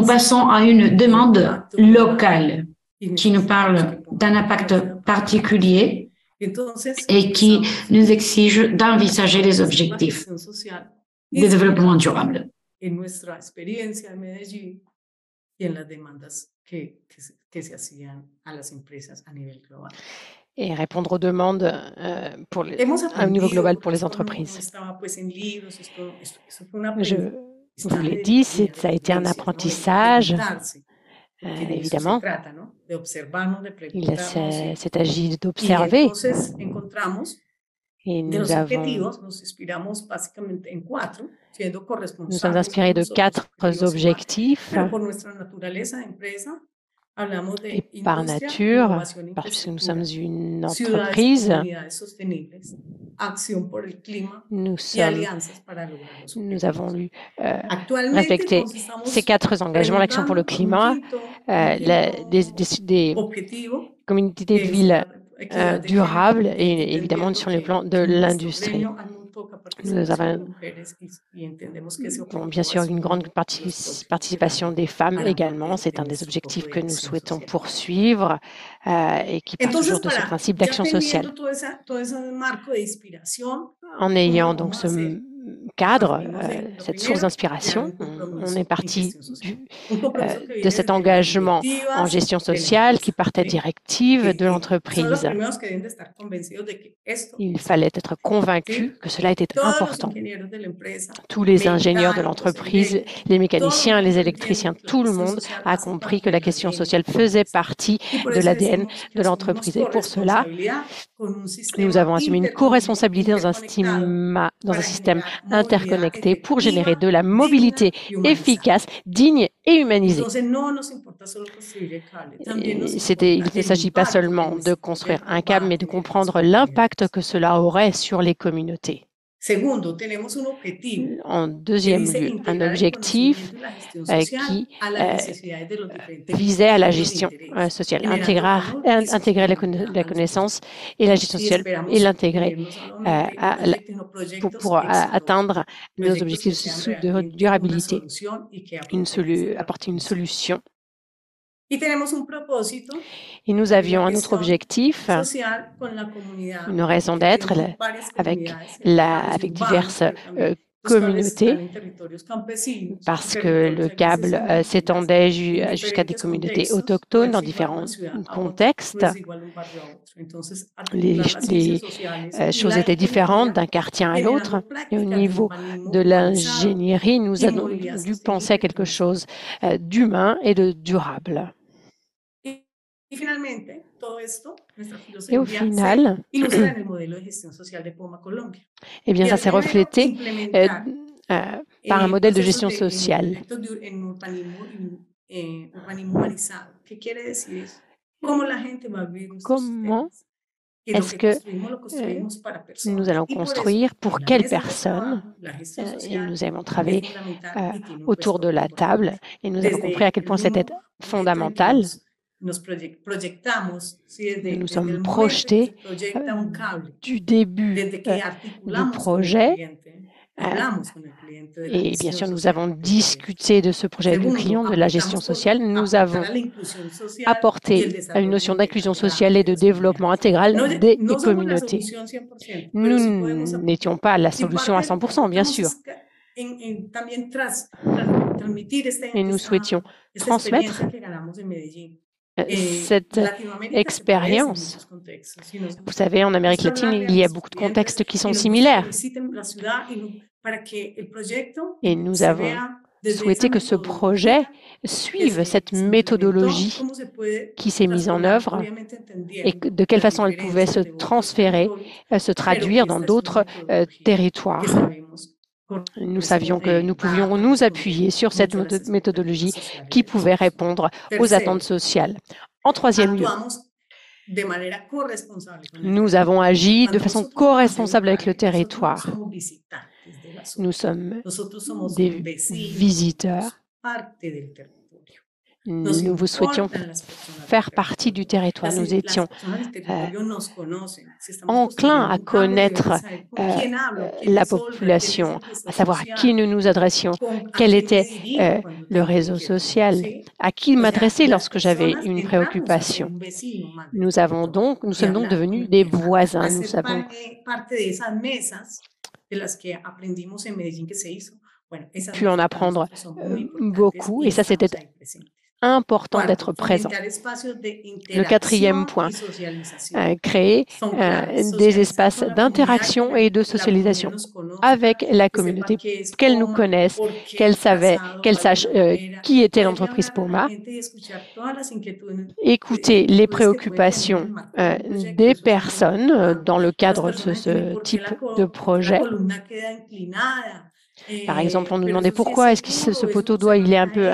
passons à une demande locale qui nous parle d'un impact particulier et qui nous exige d'envisager les objectifs de développement durable. Et répondre aux demandes à un niveau global pour les entreprises. Je vous l'ai dit, ça a été un apprentissage, évidemment. Il s'est agi d'observer. Et nous sommes inspirés de 4 objectifs. Et par nature, parce que nous sommes une entreprise, nous avons respecté ces 4 engagements, l'action pour le climat, des communautés de villes durables et évidemment sur le plan de l'industrie. Nous avons bien sûr une grande participation des femmes également. C'est un des objectifs que nous souhaitons poursuivre et qui part toujours de ce principe d'action sociale. En ayant donc ce cadre, cette source d'inspiration, on est parti de cet engagement en gestion sociale qui partait directive de l'entreprise. Il fallait être convaincu que cela était important. Tous les ingénieurs de l'entreprise, les mécaniciens, les électriciens, tout le monde a compris que la question sociale faisait partie de l'ADN de l'entreprise. Et pour cela, nous avons assumé une co-responsabilité dans un système interconnecté pour générer de la mobilité efficace, digne et humanisée. Il ne s'agit pas seulement de construire un câble, mais de comprendre l'impact que cela aurait sur les communautés. En deuxième lieu, un objectif qui visait à la gestion sociale, intégrer la connaissance et la gestion sociale et l'intégrer pour atteindre nos objectifs de durabilité, apporter une solution. Et nous avions un autre objectif, une raison d'être avec diverses communautés, parce que le câble s'étendait jusqu'à des communautés autochtones dans différents contextes. Les choses étaient différentes d'un quartier à l'autre. Et au niveau de l'ingénierie, nous avons dû penser à quelque chose d'humain et de durable. Et au final, eh bien, ça s'est reflété par un modèle de gestion sociale. Comment est-ce que nous allons construire, pour quelles personnes? Et nous avons travaillé autour de la table et nous avons compris à quel point c'était fondamental. Nous nous sommes projetés du début du projet Et bien sûr, nous avons discuté de ce projet avec le client, de la gestion sociale. Nous avons apporté une notion d'inclusion sociale et de développement intégral des communautés. Nous n'étions pas la solution à 100%, bien sûr. Et nous souhaitions transmettre cette expérience. Vous savez, en Amérique latine, il y a beaucoup de contextes qui sont similaires. Et nous avons souhaité que ce projet suive cette méthodologie qui s'est mise en œuvre et de quelle façon elle pouvait se transférer, se traduire dans d'autres territoires. Nous savions que nous pouvions nous appuyer sur cette méthodologie qui pouvait répondre aux attentes sociales. En troisième lieu, nous avons agi de façon co-responsable avec le territoire. Nous sommes des visiteurs. Nous vous souhaitions faire partie du territoire. Nous étions enclins à connaître la population, à savoir à qui nous nous adressions, quel était le réseau social, à qui m'adresser lorsque j'avais une préoccupation. Nous sommes donc devenus des voisins. Nous savons pu en apprendre beaucoup et ça, c'était important d'être présent. Le quatrième point, créer des espaces d'interaction et de socialisation avec la communauté, qu'elle nous connaisse, qu'elle sache qui était l'entreprise Poma, écouter les préoccupations des personnes dans le cadre de ce type de projet. Par exemple, on nous demandait pourquoi est-ce que ce poteau d'eau il est un peu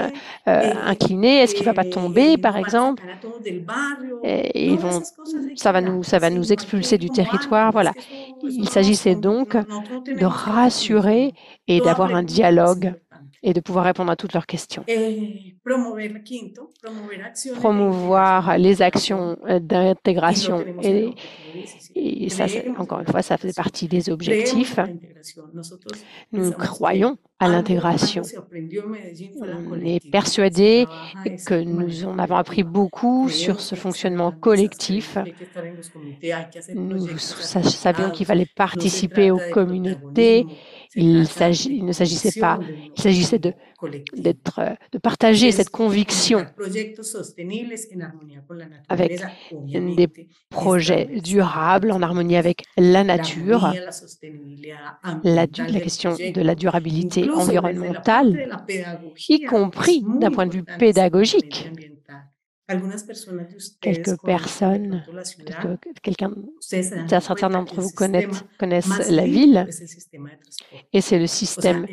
incliné, est-ce qu'il ne va pas tomber, par exemple. Et ça va nous expulser du territoire. Voilà. Il s'agissait donc de rassurer et d'avoir un dialogue et de pouvoir répondre à toutes leurs questions. Promouvoir les actions d'intégration et ça, encore une fois, ça faisait partie des objectifs. Nous croyons à l'intégration. On est persuadés que nous en avons appris beaucoup sur ce fonctionnement collectif. Nous savions qu'il fallait participer aux communautés. Il ne s'agissait pas, il s'agissait de partager cette conviction avec des projets durables en harmonie avec la nature, la question de la durabilité environnementale, y compris d'un point de vue pédagogique. Quelques personnes, certains d'entre vous connaissent la ville et c'est le système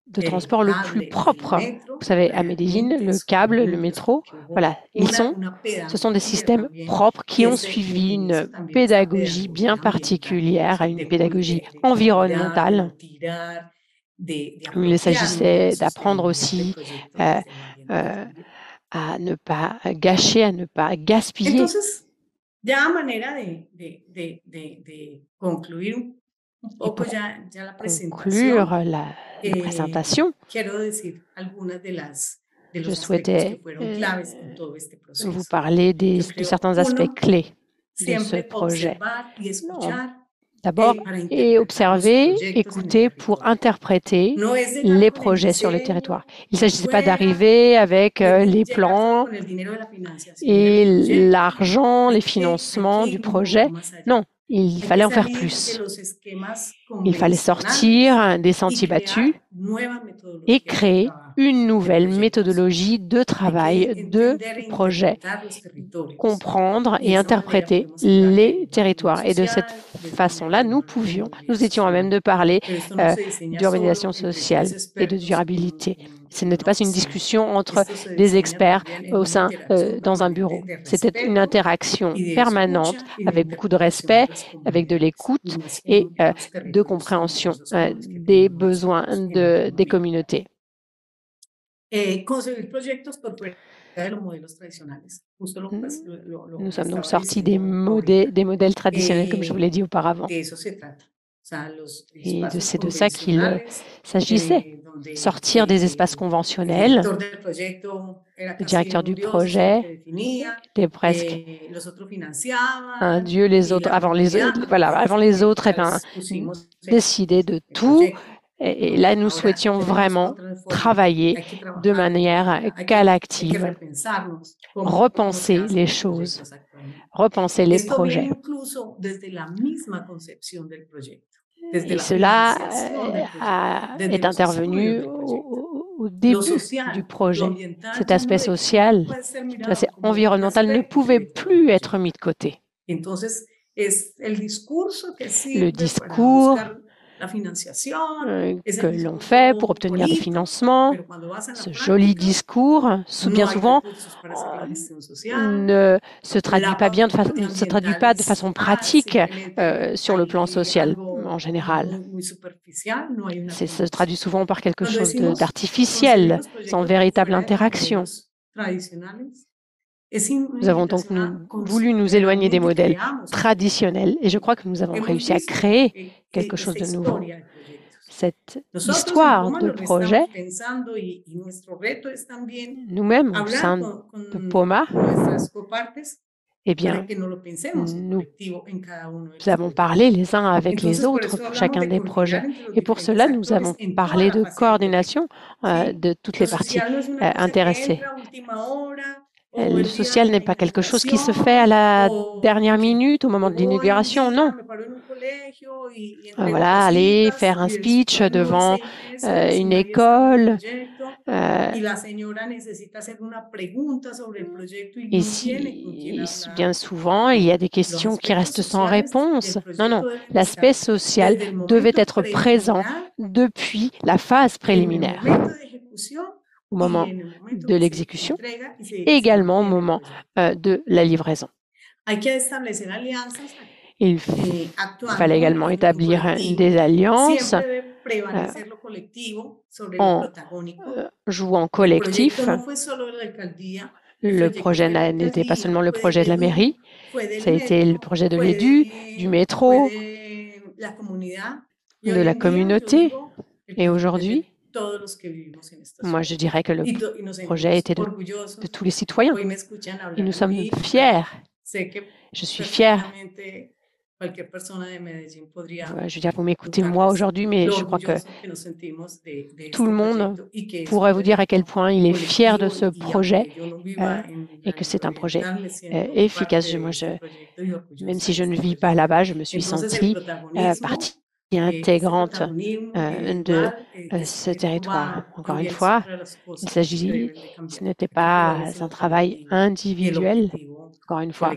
de transport le plus propre. Vous savez, à Medellín, le câble, le métro, voilà, ce sont des systèmes propres qui ont suivi une pédagogie bien particulière, une pédagogie environnementale. Il s'agissait d'apprendre aussi à ne pas gâcher, à ne pas gaspiller. Et pour conclure la présentation, je souhaitais vous parler de certains aspects clés de ce projet. D'abord, observer, écouter pour interpréter les projets sur le territoire. Il ne s'agissait pas d'arriver avec les plans et l'argent, les financements du projet. Non, il fallait en faire plus. Il fallait sortir des sentiers battus et créer une nouvelle méthodologie de travail, de projet, comprendre et interpréter les territoires. Et de cette façon-là, nous étions à même de parler d'urbanisation sociale et de durabilité. Ce n'était pas une discussion entre des experts dans un bureau. C'était une interaction permanente avec beaucoup de respect, avec de l'écoute et de compréhension des besoins des communautés. Nous sommes donc sortis des modèles traditionnels, comme je vous l'ai dit auparavant. Et c'est de ça qu'il s'agissait, sortir des espaces conventionnels. Le directeur du projet était presque un dieu, les autres, avant les autres, décidaient de tout. Et là, nous souhaitions vraiment travailler de manière collective, repenser les choses, repenser les projets. Et cela est intervenu au début du projet. Cet aspect social, cet aspect environnemental ne pouvait plus être mis de côté. Le discours que l'on fait pour obtenir des financements, ce joli discours, bien souvent, ne se traduit pas de façon pratique sur le plan social en général. Ça se traduit souvent par quelque chose d'artificiel, sans véritable interaction. Nous avons donc voulu nous éloigner des modèles traditionnels et je crois que nous avons réussi à créer quelque chose de nouveau. Cette histoire de projet, nous-mêmes, au sein de POMA, eh bien, nous avons parlé les uns avec les autres pour chacun des projets. Et pour cela, nous avons parlé de coordination de toutes les parties intéressées. Le social n'est pas quelque chose qui se fait à la dernière minute, au moment de l'inauguration, non. Voilà, aller faire un speech devant une école. Bien souvent, il y a des questions qui restent sans réponse. Non, l'aspect social devait être présent depuis la phase préliminaire, au moment de l'exécution et également au moment de la livraison. Il fallait également établir des alliances en jouant collectif. Le projet n'était pas seulement le projet de la mairie, ça a été le projet de l'EDU, du métro, de la communauté. Et aujourd'hui, moi, je dirais que le projet était de tous les citoyens. Et nous sommes fiers. Je suis fière. Je veux dire, vous m'écoutez moi aujourd'hui, mais je crois que tout le monde pourrait vous dire à quel point il est fier de ce projet et que c'est un projet efficace. Même si je ne vis pas là-bas, je me suis sentie partie intégrante de ce territoire. Encore une fois, ce n'était pas un travail individuel. Encore une fois,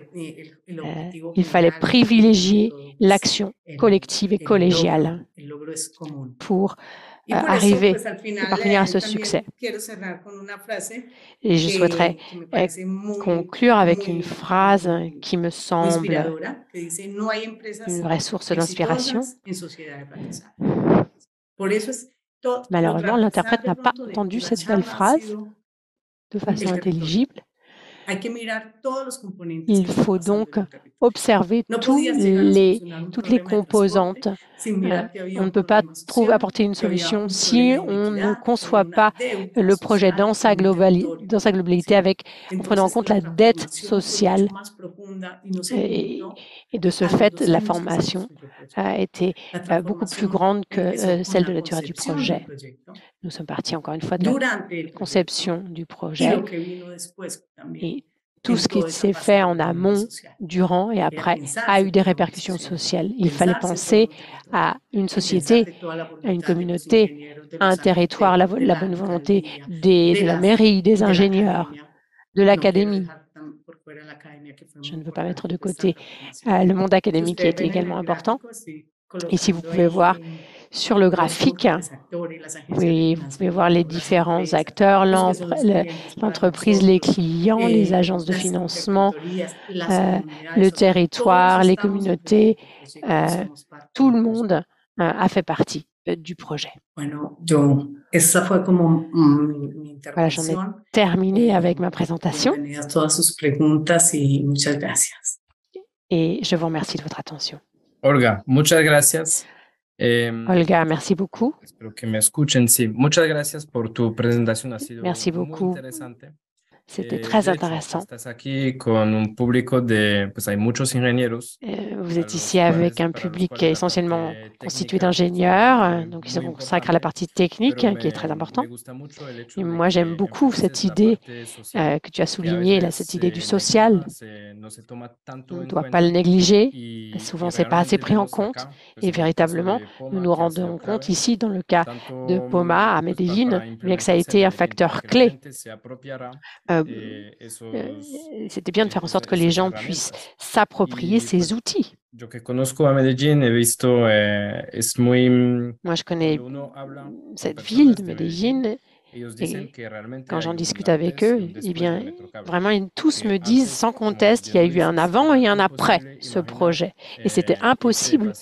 il fallait privilégier l'action collective et collégiale pour arriver et parvenir à ce succès. Et je souhaiterais conclure avec une phrase qui me semble une vraie source d'inspiration. Malheureusement, l'interprète n'a pas entendu cette belle phrase de façon intelligible. Il faut donc observer toutes les composantes. On ne peut pas apporter une solution si on ne conçoit pas le projet dans sa globalité en prenant en compte la dette sociale. Et de ce fait, la formation a été beaucoup plus grande que celle de la durée du projet. Nous sommes partis encore une fois de la conception du projet et tout ce qui s'est fait en amont, durant et après a eu des répercussions sociales. Il fallait penser à une société, à une communauté, à un territoire, la bonne volonté de la mairie, des ingénieurs, de l'académie. Je ne veux pas mettre de côté le monde académique qui était également important. Ici, vous pouvez voir sur le graphique, vous pouvez voir les différents acteurs, l'entreprise, les clients, les agences de financement, le territoire, les communautés, tout le monde a fait partie du projet. Voilà, j'en ai terminé avec ma présentation. Et je vous remercie de votre attention. Olga, muchas gracias. Olga, merci beaucoup. Espero que me escuchen. Sí, muchas gracias por tu presentación. Ha sido Merci muy beaucoup. interesante. C'était très De hecho, intéressant. estás aquí con un público de, pues hay muchos ingenieros Vous êtes ici avec un public essentiellement constitué d'ingénieurs, donc ils se consacrent à la partie technique, qui est très important. Et moi, j'aime beaucoup cette idée que tu as soulignée, là, cette idée du social. On ne doit pas le négliger. Souvent, ce n'est pas assez pris en compte. Et véritablement, nous nous rendons compte ici, dans le cas de Poma à Medellín, bien que ça a été un facteur clé. C'était bien de faire en sorte que les gens puissent s'approprier ces outils. Yo que conozco a Medellín, he visto, es muy... Moi, je connais cette ville de Medellín et quand j'en discute avec eux, eh bien, vraiment, tous me disent sans conteste qu'il y a eu un avant et un après ce projet. Et c'était impossible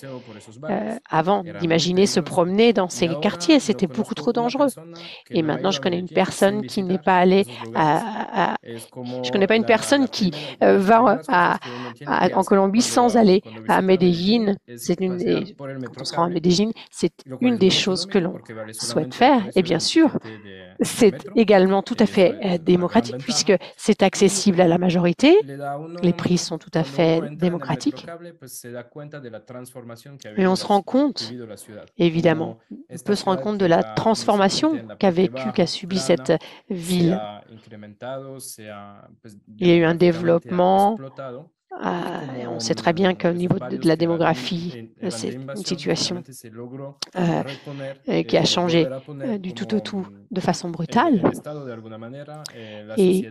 avant d'imaginer se promener dans ces quartiers. C'était beaucoup trop dangereux. Et maintenant, je connais une personne qui n'est pas allée je connais pas une personne qui va en Colombie sans aller à Medellín. Quand on se rend à Medellín, c'est une des choses que l'on souhaite faire. Et bien sûr, c'est également tout à fait démocratique puisque c'est accessible à la majorité. Les prix sont tout à fait démocratiques. Et on se rend compte, évidemment, on peut se rendre compte de la transformation qu'a subie cette ville. Il y a eu un développement. On sait très bien qu'au niveau de la démographie, c'est une situation qui a changé du tout au tout de façon brutale. Et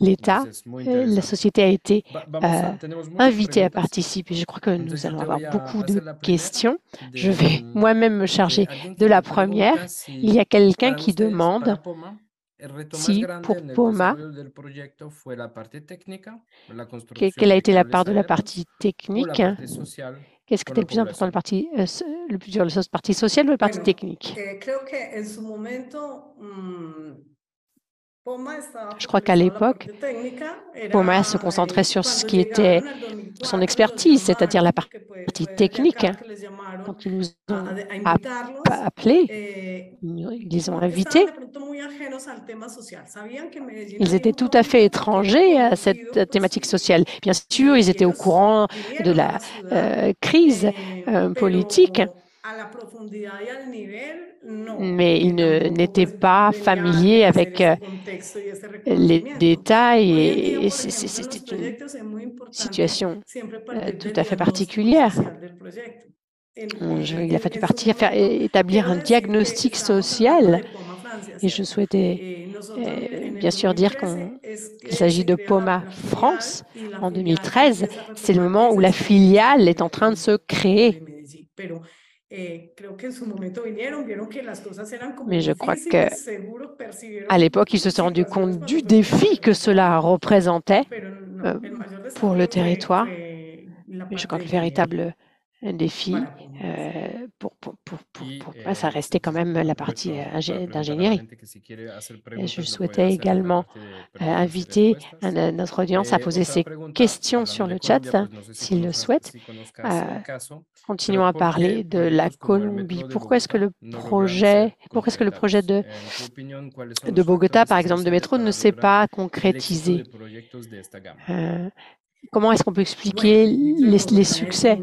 l'État, la société a été invitée à participer. Je crois que nous allons avoir beaucoup de questions. Je vais moi-même me charger de la première. Il y a quelqu'un qui demande si pour Poma, quelle a été la part de la partie technique? Qu'est-ce qui était le plus important, la partie sociale ou la partie technique? Je crois qu'à l'époque, Poma se concentrait sur ce qui était son expertise, c'est-à-dire la partie technique. Quand ils nous ont appelés, ils les ont invités. Ils étaient tout à fait étrangers à cette thématique sociale. Bien sûr, ils étaient au courant de la crise politique, mais ils n'étaient pas familiers avec les détails et c'était une situation tout à fait particulière. Il a fallu établir un diagnostic social et je souhaitais bien sûr dire qu'il s'agit de Poma France en 2013. C'est le moment où la filiale est en train de se créer. Mais je crois qu'à l'époque, ils se sont rendus compte du défi que cela représentait pour le territoire. Mais je crois que le véritable défi, pour moi, ça restait quand même la partie d'ingénierie. Et je souhaitais également inviter notre audience à poser ses questions sur le chat, s'ils le souhaitent. Continuons à parler de la Colombie. Pourquoi est-ce que le projet de Bogota, par exemple, de métro, ne s'est pas concrétisé? Comment est-ce qu'on peut expliquer les succès?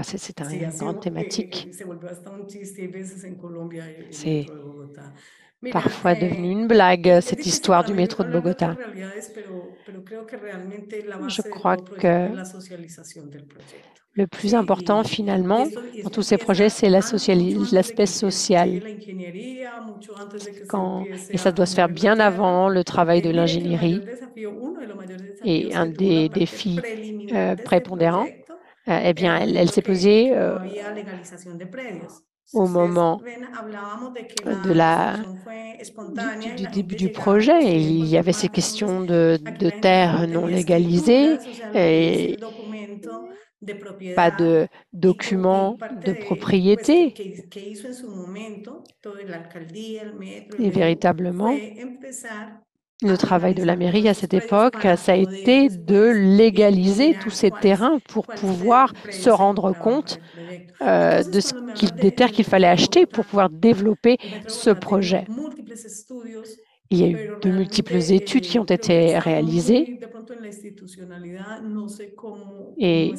C'est une grande thématique. C'est parfois devenu une blague, cette histoire du métro de Bogota. Je crois que le plus important, finalement, dans tous ces projets, c'est l'aspect social. Et ça doit se faire bien avant le travail de l'ingénierie. Et un des défis prépondérants, eh bien, elle s'est posée au moment du début du projet. Et il y avait ces questions de terres non légalisées et pas de documents de propriété. Et véritablement, Le travail de la mairie à cette époque, ça a été de légaliser tous ces terrains pour pouvoir se rendre compte des terres qu'il fallait acheter pour pouvoir développer ce projet. Il y a eu de multiples études qui ont été réalisées et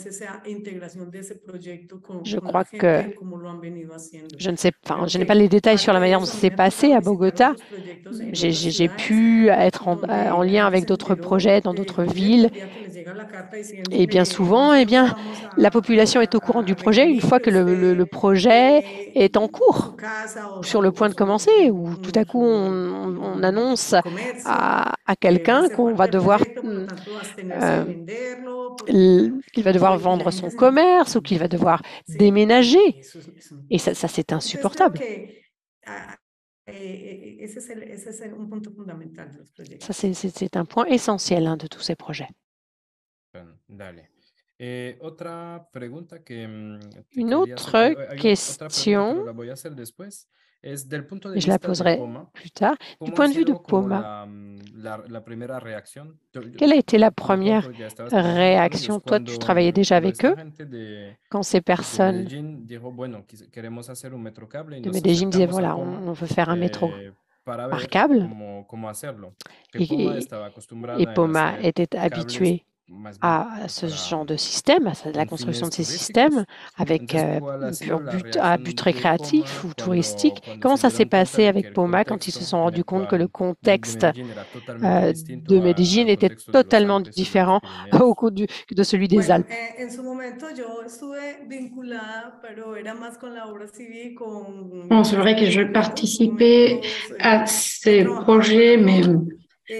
je crois que je n'ai pas les détails sur la manière dont ça s'est passé à Bogota. J'ai pu être en lien avec d'autres projets dans d'autres villes et bien souvent, la population est au courant du projet une fois que le projet est en cours, sur le point de commencer, ou tout à coup on annonce à quelqu'un qu'on va devoir qu'il va devoir vendre son commerce ou qu'il va devoir déménager. Et ça c'est insupportable. Ça, c'est un point essentiel de tous ces projets. Une autre question, et je la poserai plus tard, du point de vue de Poma. Quelle a été la première réaction? Toi, tu travaillais déjà avec eux quand ces personnes de Medellín disaient, voilà, on veut faire un métro par câble. Et Poma était habitué à ce genre de système, à la construction de ces systèmes avec à but récréatif ou touristique. Comment ça s'est passé avec Poma quand ils se sont rendus compte que le contexte de Medellín était totalement différent de celui des Alpes? Bon, c'est vrai que je participais à ces projets, mais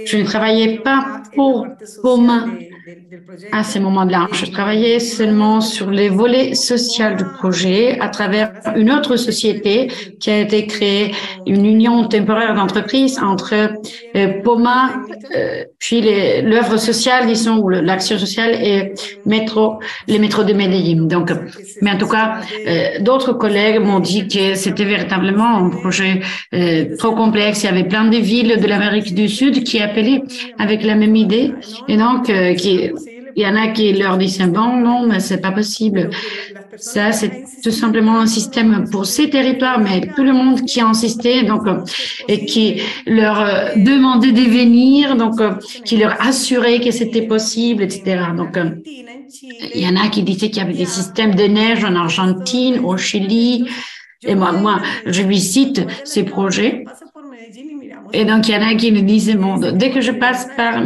je ne travaillais pas pour Poma à ce moment-là. Je travaillais seulement sur les volets sociaux du projet à travers une autre société qui a été créée, une union temporaire d'entreprises entre Poma, puis l'œuvre sociale, disons, ou l'action sociale et les métros de Medellín. Donc, mais en tout cas, d'autres collègues m'ont dit que c'était véritablement un projet trop complexe. Il y avait plein de villes de l'Amérique du Sud qui appelaient avec la même idée. Et donc, il y en a qui leur disaient, bon, non, mais c'est pas possible. Ça, c'est tout simplement un système pour ces territoires, mais tout le monde qui insistait, donc, et qui leur demandait de venir, donc, qui leur assurait que c'était possible, etc. Donc, il y en a qui disaient qu'il y avait des systèmes de neige en Argentine, au Chili. Et moi, je visite ces projets. Et donc, il y en a qui me disaient, bon, dès que je passe par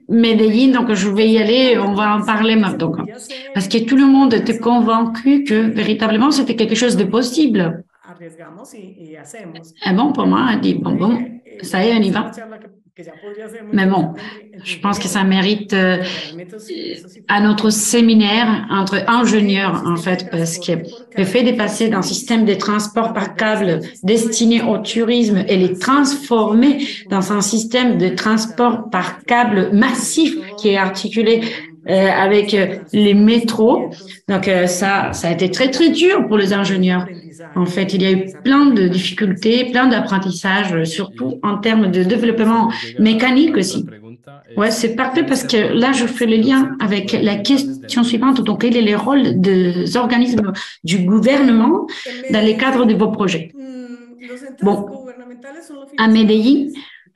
Medellín, donc je vais y aller, on va en parler maintenant. Parce que tout le monde était convaincu que véritablement, c'était quelque chose de possible. Et bon, pour moi, elle dit, bon, ça y est, on y va. Mais bon, je pense que ça mérite un autre séminaire entre ingénieurs, en fait, parce que le fait de passer d'un système de transport par câble destiné au tourisme et les transformer dans un système de transport par câble massif qui est articulé avec les métros. Donc, ça a été très, très dur pour les ingénieurs. En fait, il y a eu plein de difficultés, plein d'apprentissages, surtout en termes de développement mécanique aussi. Ouais, c'est parfait parce que là, je fais le lien avec la question suivante. Donc, quel est le rôle des organismes du gouvernement dans le cadre de vos projets? Bon, à Medellín,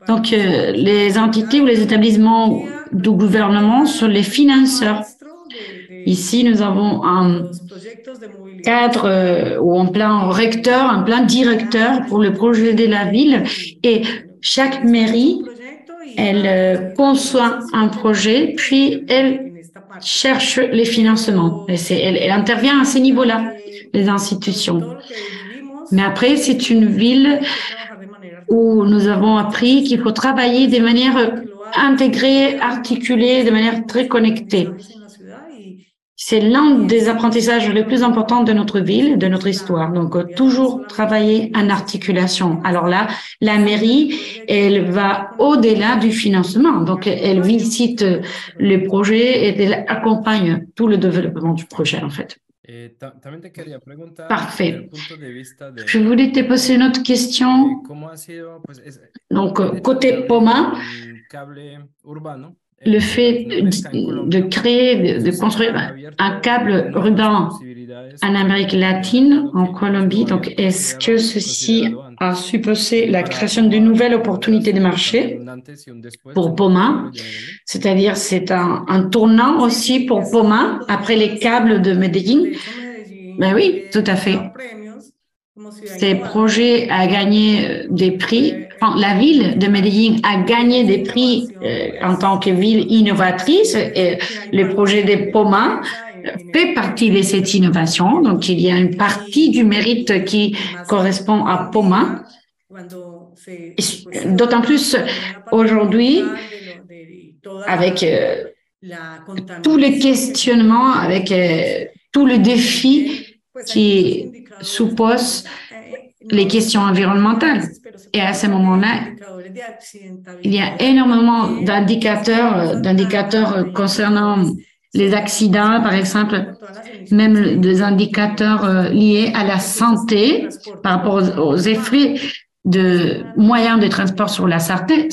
donc les entités ou les établissements du gouvernement sont les financeurs. Ici, nous avons un cadre ou un plan recteur, un plan directeur pour le projet de la ville et chaque mairie, elle conçoit un projet, puis elle cherche les financements. Et elle intervient à ces niveaux-là, les institutions. Mais après, c'est une ville où nous avons appris qu'il faut travailler de manière intégrée, articulée, de manière très connectée. C'est l'un des apprentissages les plus importants de notre ville, de notre histoire. Donc, toujours travailler en articulation. Alors là, la mairie, elle va au-delà du financement. Donc, elle visite les projets et elle accompagne tout le développement du projet, en fait. Parfait. Je voulais te poser une autre question. Donc, côté POMA, le fait de créer, de construire un câble urbain en Amérique latine, en Colombie, donc est-ce que ceci a supposé la création d'une nouvelle opportunité de marché pour POMA? C'est-à-dire c'est un tournant aussi pour POMA après les câbles de Medellín? Ben oui, tout à fait. Ces projets a gagné des prix. Enfin, la ville de Medellín a gagné des prix en tant que ville innovatrice et le projet de POMA fait partie de cette innovation. Donc, il y a une partie du mérite qui correspond à POMA. D'autant plus aujourd'hui, avec tous les questionnements, avec tout le défi qui suppose les questions environnementales. Et à ce moment-là, il y a énormément d'indicateurs concernant les accidents, par exemple, même des indicateurs liés à la santé par rapport aux effets de moyens de transport sur la santé.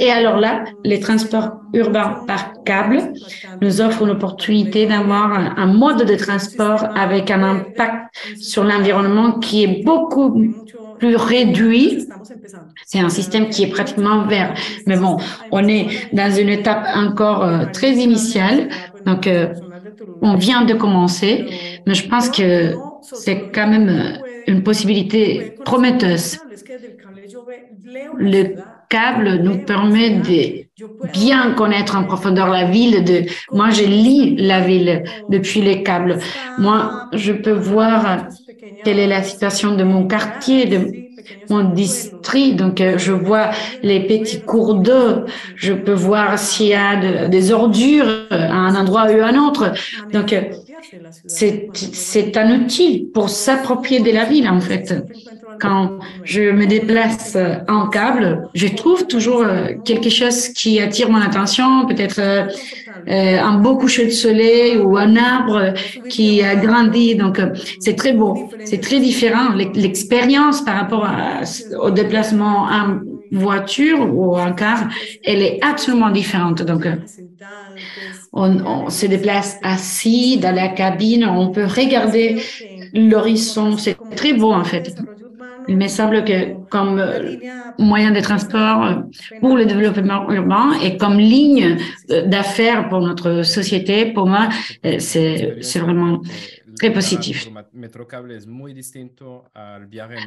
Et alors là, les transports urbains par câble nous offrent une opportunité d'avoir un mode de transport avec un impact sur l'environnement qui est beaucoup plus réduit. C'est un système qui est pratiquement vert. Mais bon, on est dans une étape encore très initiale. Donc, on vient de commencer, mais je pense que c'est quand même une possibilité prometteuse. Le câble nous permet de bien connaître en profondeur la ville. Moi, je lis la ville depuis les câbles. Moi, je peux voir quelle est la situation de mon quartier, de mon district. Donc, je vois les petits cours d'eau. Je peux voir s'il y a des ordures à un endroit ou à un autre. Donc, c'est un outil pour s'approprier de la ville, en fait. Quand je me déplace en câble, je trouve toujours quelque chose qui attire mon attention, peut-être un beau coucher de soleil ou un arbre qui a grandi. Donc, c'est très beau, c'est très différent. L'expérience par rapport au déplacement en voiture ou en car, elle est absolument différente. Donc, on se déplace assis dans la cabine, on peut regarder l'horizon. C'est très beau, en fait. Il me semble que comme moyen de transport pour le développement urbain et comme ligne d'affaires pour notre société, pour moi, c'est vraiment très positif.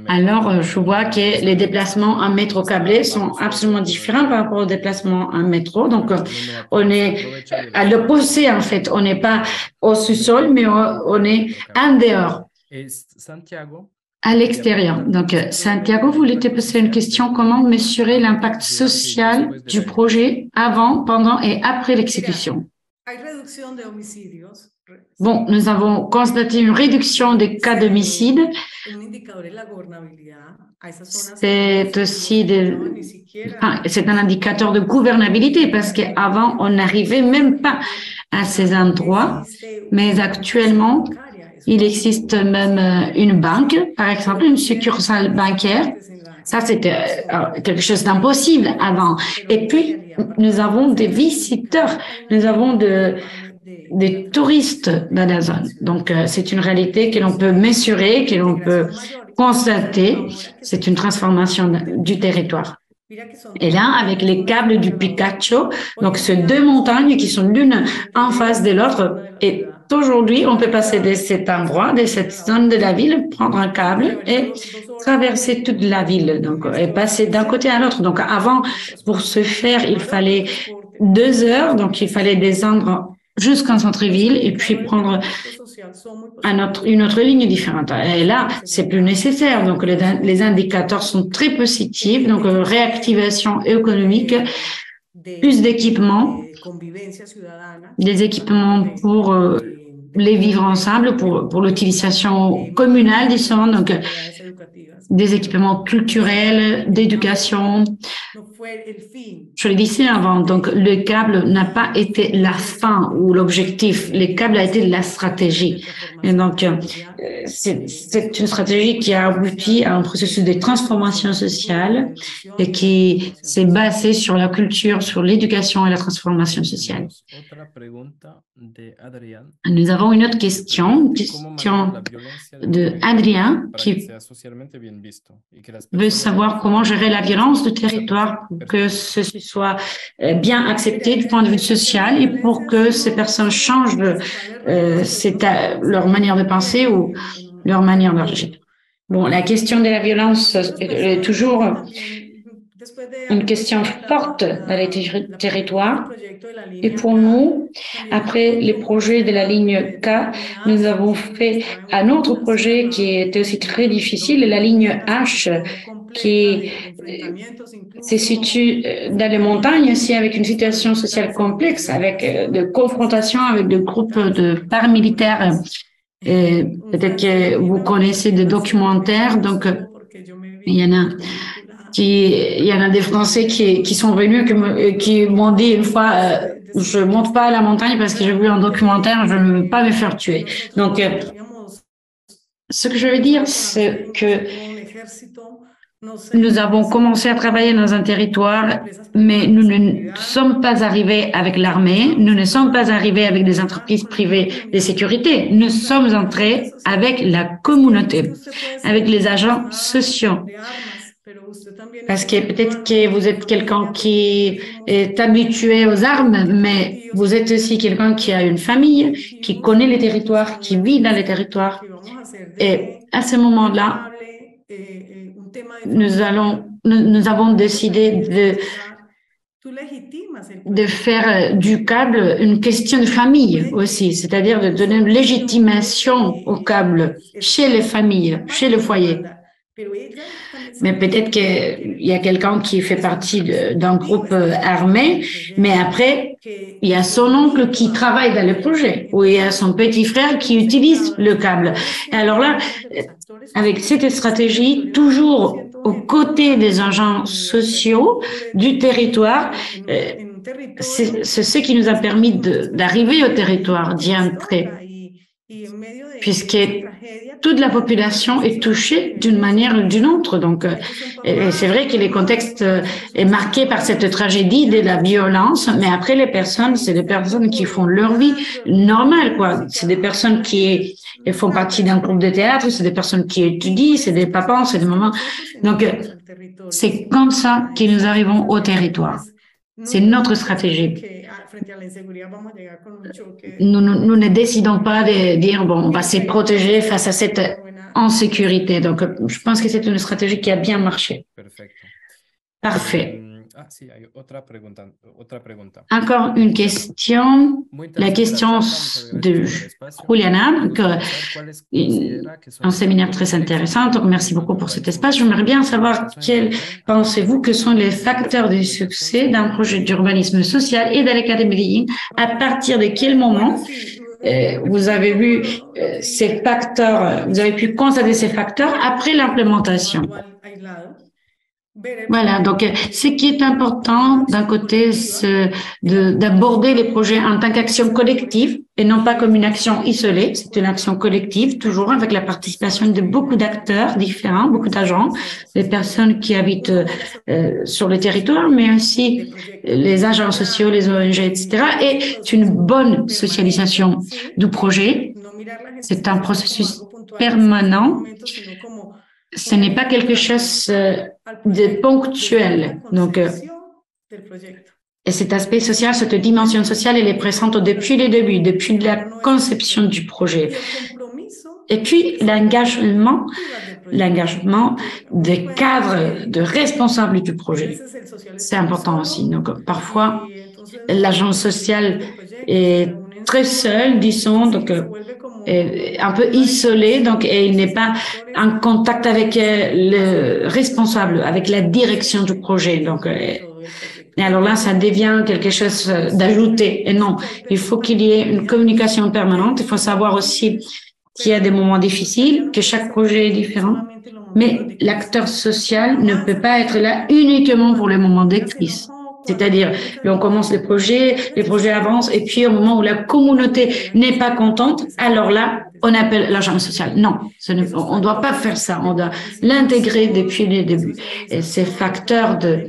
Alors, je vois que les déplacements en métro câblé sont absolument différents par rapport aux déplacements en métro. Donc, on est à l'opposé, en fait. On n'est pas au sous-sol, mais on est en dehors. À l'extérieur. Donc, Santiago voulait te poser une question. Comment mesurer l'impact social du projet avant, pendant et après l'exécution? Bon, nous avons constaté une réduction des cas d'homicide. C'est aussi c'est un indicateur de gouvernabilité parce qu'avant, on n'arrivait même pas à ces endroits. Mais actuellement, il existe même une banque, par exemple, une succursale bancaire. Ça, c'était quelque chose d'impossible avant. Et puis, nous avons des visiteurs, nous avons des touristes dans la zone. Donc, c'est une réalité que l'on peut mesurer, que l'on peut constater. C'est une transformation du territoire. Et là, avec les câbles du Picacho, donc ces deux montagnes qui sont l'une en face de l'autre, et aujourd'hui, on peut passer de cet endroit, de cette zone de la ville, prendre un câble et traverser toute la ville, donc, et passer d'un côté à l'autre. Donc, avant, pour ce faire, il fallait 2 heures, donc il fallait descendre jusqu'en centre-ville et puis prendre une autre ligne différente. Et là, c'est plus nécessaire. Donc, les indicateurs sont très positifs. Donc, réactivation économique, plus d'équipements, des équipements pour les vivre ensemble, pour l'utilisation communale, disons, donc des équipements culturels, d'éducation. Je le disais avant, donc le câble n'a pas été la fin ou l'objectif. Le câble a été la stratégie. Et donc, c'est une stratégie qui a abouti à un processus de transformation sociale et qui s'est basé sur la culture, sur l'éducation et la transformation sociale. Nous avons une autre question de Adrien qui veut savoir comment gérer la violence du territoire pour que ceci soit bien accepté du point de vue social et pour que ces personnes changent leur manière de penser ou leur manière d'agir. Bon, la question de la violence est toujours une question forte dans les territoires. Et pour nous, après les projets de la ligne K, nous avons fait un autre projet qui était aussi très difficile, la ligne H, qui se situe dans les montagnes aussi avec une situation sociale complexe, avec de confrontations avec des groupes de paramilitaires. Et peut-être que vous connaissez des documentaires, donc il y en a des Français qui sont venus, qui m'ont dit une fois, je monte pas à la montagne parce que j'ai vu un documentaire, je ne veux pas me faire tuer. Donc, ce que je veux dire, c'est que nous avons commencé à travailler dans un territoire, mais nous ne sommes pas arrivés avec l'armée, nous ne sommes pas arrivés avec des entreprises privées de sécurité, nous sommes entrés avec la communauté, avec les agents sociaux. Parce que peut-être que vous êtes quelqu'un qui est habitué aux armes, mais vous êtes aussi quelqu'un qui a une famille, qui connaît les territoires, qui vit dans les territoires. Et à ce moment-là, nous avons décidé de faire du câble une question de famille aussi, c'est-à-dire de donner une légitimation au câble chez les familles, chez le foyer. Mais peut-être qu'il y a quelqu'un qui fait partie d'un groupe armé, mais après, il y a son oncle qui travaille dans le projet, ou il y a son petit frère qui utilise le câble. Et alors là, avec cette stratégie, toujours aux côtés des agents sociaux du territoire, c'est ce qui nous a permis d'arriver au territoire, d'y entrer, puisque toute la population est touchée d'une manière ou d'une autre. Donc, c'est vrai que le contexte est marqué par cette tragédie de la violence, mais après, les personnes, c'est des personnes qui font leur vie normale, quoi. C'est des personnes qui font partie d'un groupe de théâtre, c'est des personnes qui étudient, c'est des papas, c'est des mamans. Donc, c'est comme ça que nous arrivons au territoire. C'est notre stratégie. Nous ne décidons pas de dire, bon, on va se protéger face à cette insécurité. Donc, je pense que c'est une stratégie qui a bien marché. Parfait. Encore une question. La question de Juliana, un séminaire très intéressant. Donc, merci beaucoup pour cet espace. J'aimerais bien savoir quels pensez-vous que sont les facteurs de succès d'un projet d'urbanisme social et dans le cas de Medellín. À partir de quel moment vous avez vu ces facteurs, vous avez pu constater ces facteurs après l'implémentation? Voilà, donc ce qui est important d'un côté, c'est d'aborder les projets en tant qu'action collective et non pas comme une action isolée. C'est une action collective, toujours avec la participation de beaucoup d'acteurs différents, beaucoup d'agents, les personnes qui habitent sur le territoire, mais aussi les agents sociaux, les ONG, etc. Et c'est une bonne socialisation du projet. C'est un processus permanent. Ce n'est pas quelque chose de ponctuel. Donc, et cet aspect social, cette dimension sociale, elle est présente depuis le début, depuis la conception du projet. Et puis, l'engagement des cadres, de responsables du projet. C'est important aussi. Donc, parfois, l'agent social est très seul, disons, donc un peu isolé, donc et il n'est pas en contact avec le responsable, avec la direction du projet. Donc, et alors là, ça devient quelque chose d'ajouté. Et non, il faut qu'il y ait une communication permanente. Il faut savoir aussi qu'il y a des moments difficiles, que chaque projet est différent, mais l'acteur social ne peut pas être là uniquement pour les moments de crise. C'est-à-dire, on commence les projets avancent, et puis au moment où la communauté n'est pas contente, alors là, on appelle l'agent social. Non, on ne doit pas faire ça. On doit l'intégrer depuis le début. Et ces facteurs de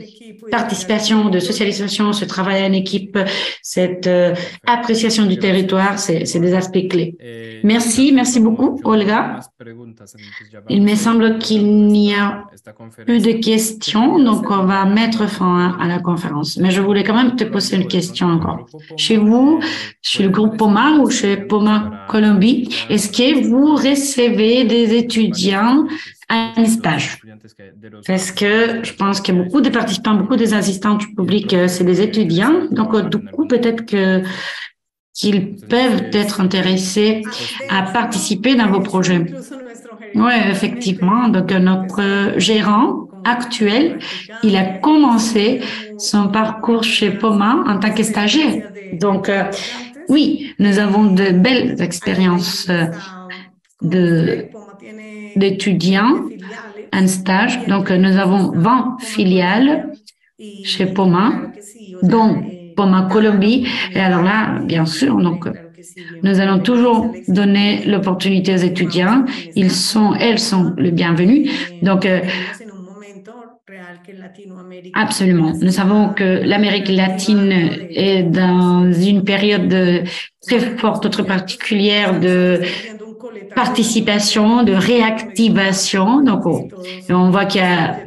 participation, de socialisation, ce travail en équipe, cette appréciation du territoire, c'est des aspects clés. Merci beaucoup, Olga. Il me semble qu'il n'y a plus de questions, donc on va mettre fin à la conférence. Mais je voulais quand même te poser une question encore. Chez vous, chez le groupe POMA ou chez POMA Colombie, est-ce que vous recevez des étudiants à un stage? Parce que je pense qu'il y a beaucoup de participants, beaucoup des assistants du public, c'est des étudiants. Donc, du coup, peut-être qu'ils peuvent être intéressés à participer dans vos projets. Oui, effectivement. Donc, notre gérant actuel, il a commencé son parcours chez POMA en tant que stagiaire. Donc, oui, nous avons de belles expériences d'étudiants en stage. Donc, nous avons 20 filiales chez POMA, dont POMA Colombie. Et alors là, bien sûr, donc, nous allons toujours donner l'opportunité aux étudiants. Elles sont les bienvenus. Donc, absolument. Nous savons que l'Amérique latine est dans une période très forte, très particulière de participation, de réactivation. Donc, on voit qu'il y a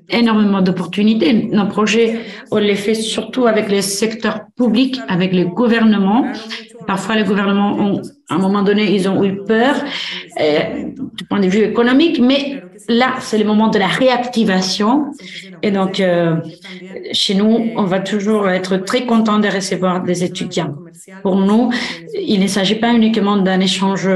énormément d'opportunités. Nos projets, on les fait surtout avec les secteurs publics, avec les gouvernements. Parfois, les gouvernements ont, à un moment donné, ils ont eu peur du point de vue économique, mais là, c'est le moment de la réactivation. Et donc, chez nous, on va toujours être très content de recevoir des étudiants. Pour nous, il ne s'agit pas uniquement d'un échange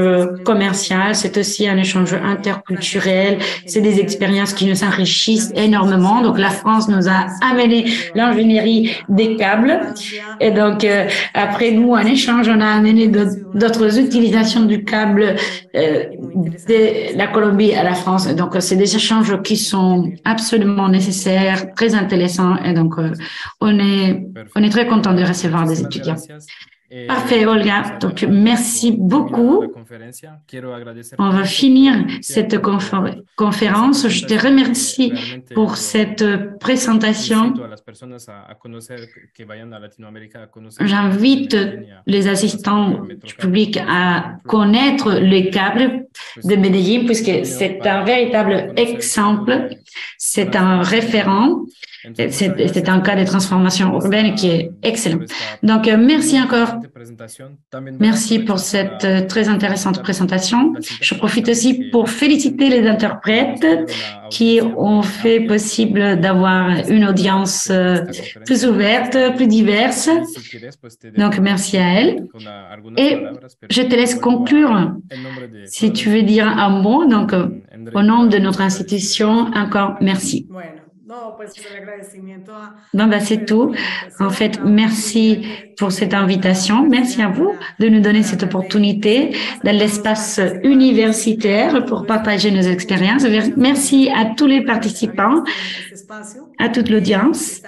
commercial, c'est aussi un échange interculturel. C'est des expériences qui nous enrichissent énormément. Donc, la France nous a amené l'ingénierie des câbles. Et donc, après nous, en échange, on a amené d'autres utilisations du câble de la Colombie à la France. Et donc, c'est des échanges qui sont absolument nécessaires, très intéressants. Et donc, on est très content de recevoir des étudiants. Parfait, Olga. Donc, merci beaucoup. On va finir cette conférence. Je te remercie pour cette présentation. J'invite les assistants du public à connaître les câbles de Medellín, puisque c'est un véritable exemple, c'est un référent. C'est un cas de transformation urbaine qui est excellent. Donc, merci encore. Merci pour cette très intéressante présentation. Je profite aussi pour féliciter les interprètes qui ont fait possible d'avoir une audience plus ouverte, plus diverse. Donc, merci à elle. Et je te laisse conclure. Si tu veux dire un mot, donc, au nom de notre institution, encore merci. Non, c'est tout. En fait, merci pour cette invitation. Merci à vous de nous donner cette opportunité dans l'espace universitaire pour partager nos expériences. Merci à tous les participants, à toute l'audience.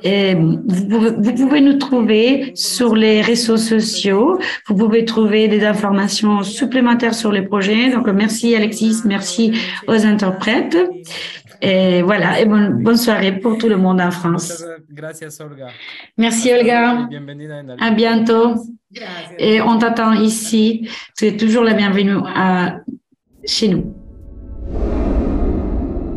Et vous pouvez nous trouver sur les réseaux sociaux. Vous pouvez trouver des informations supplémentaires sur les projets. Donc, merci Alexis, merci aux interprètes. Et voilà, et bonne soirée pour tout le monde en France. Merci Olga. À bientôt. Et on t'attend ici. Tu es toujours la bienvenue chez nous.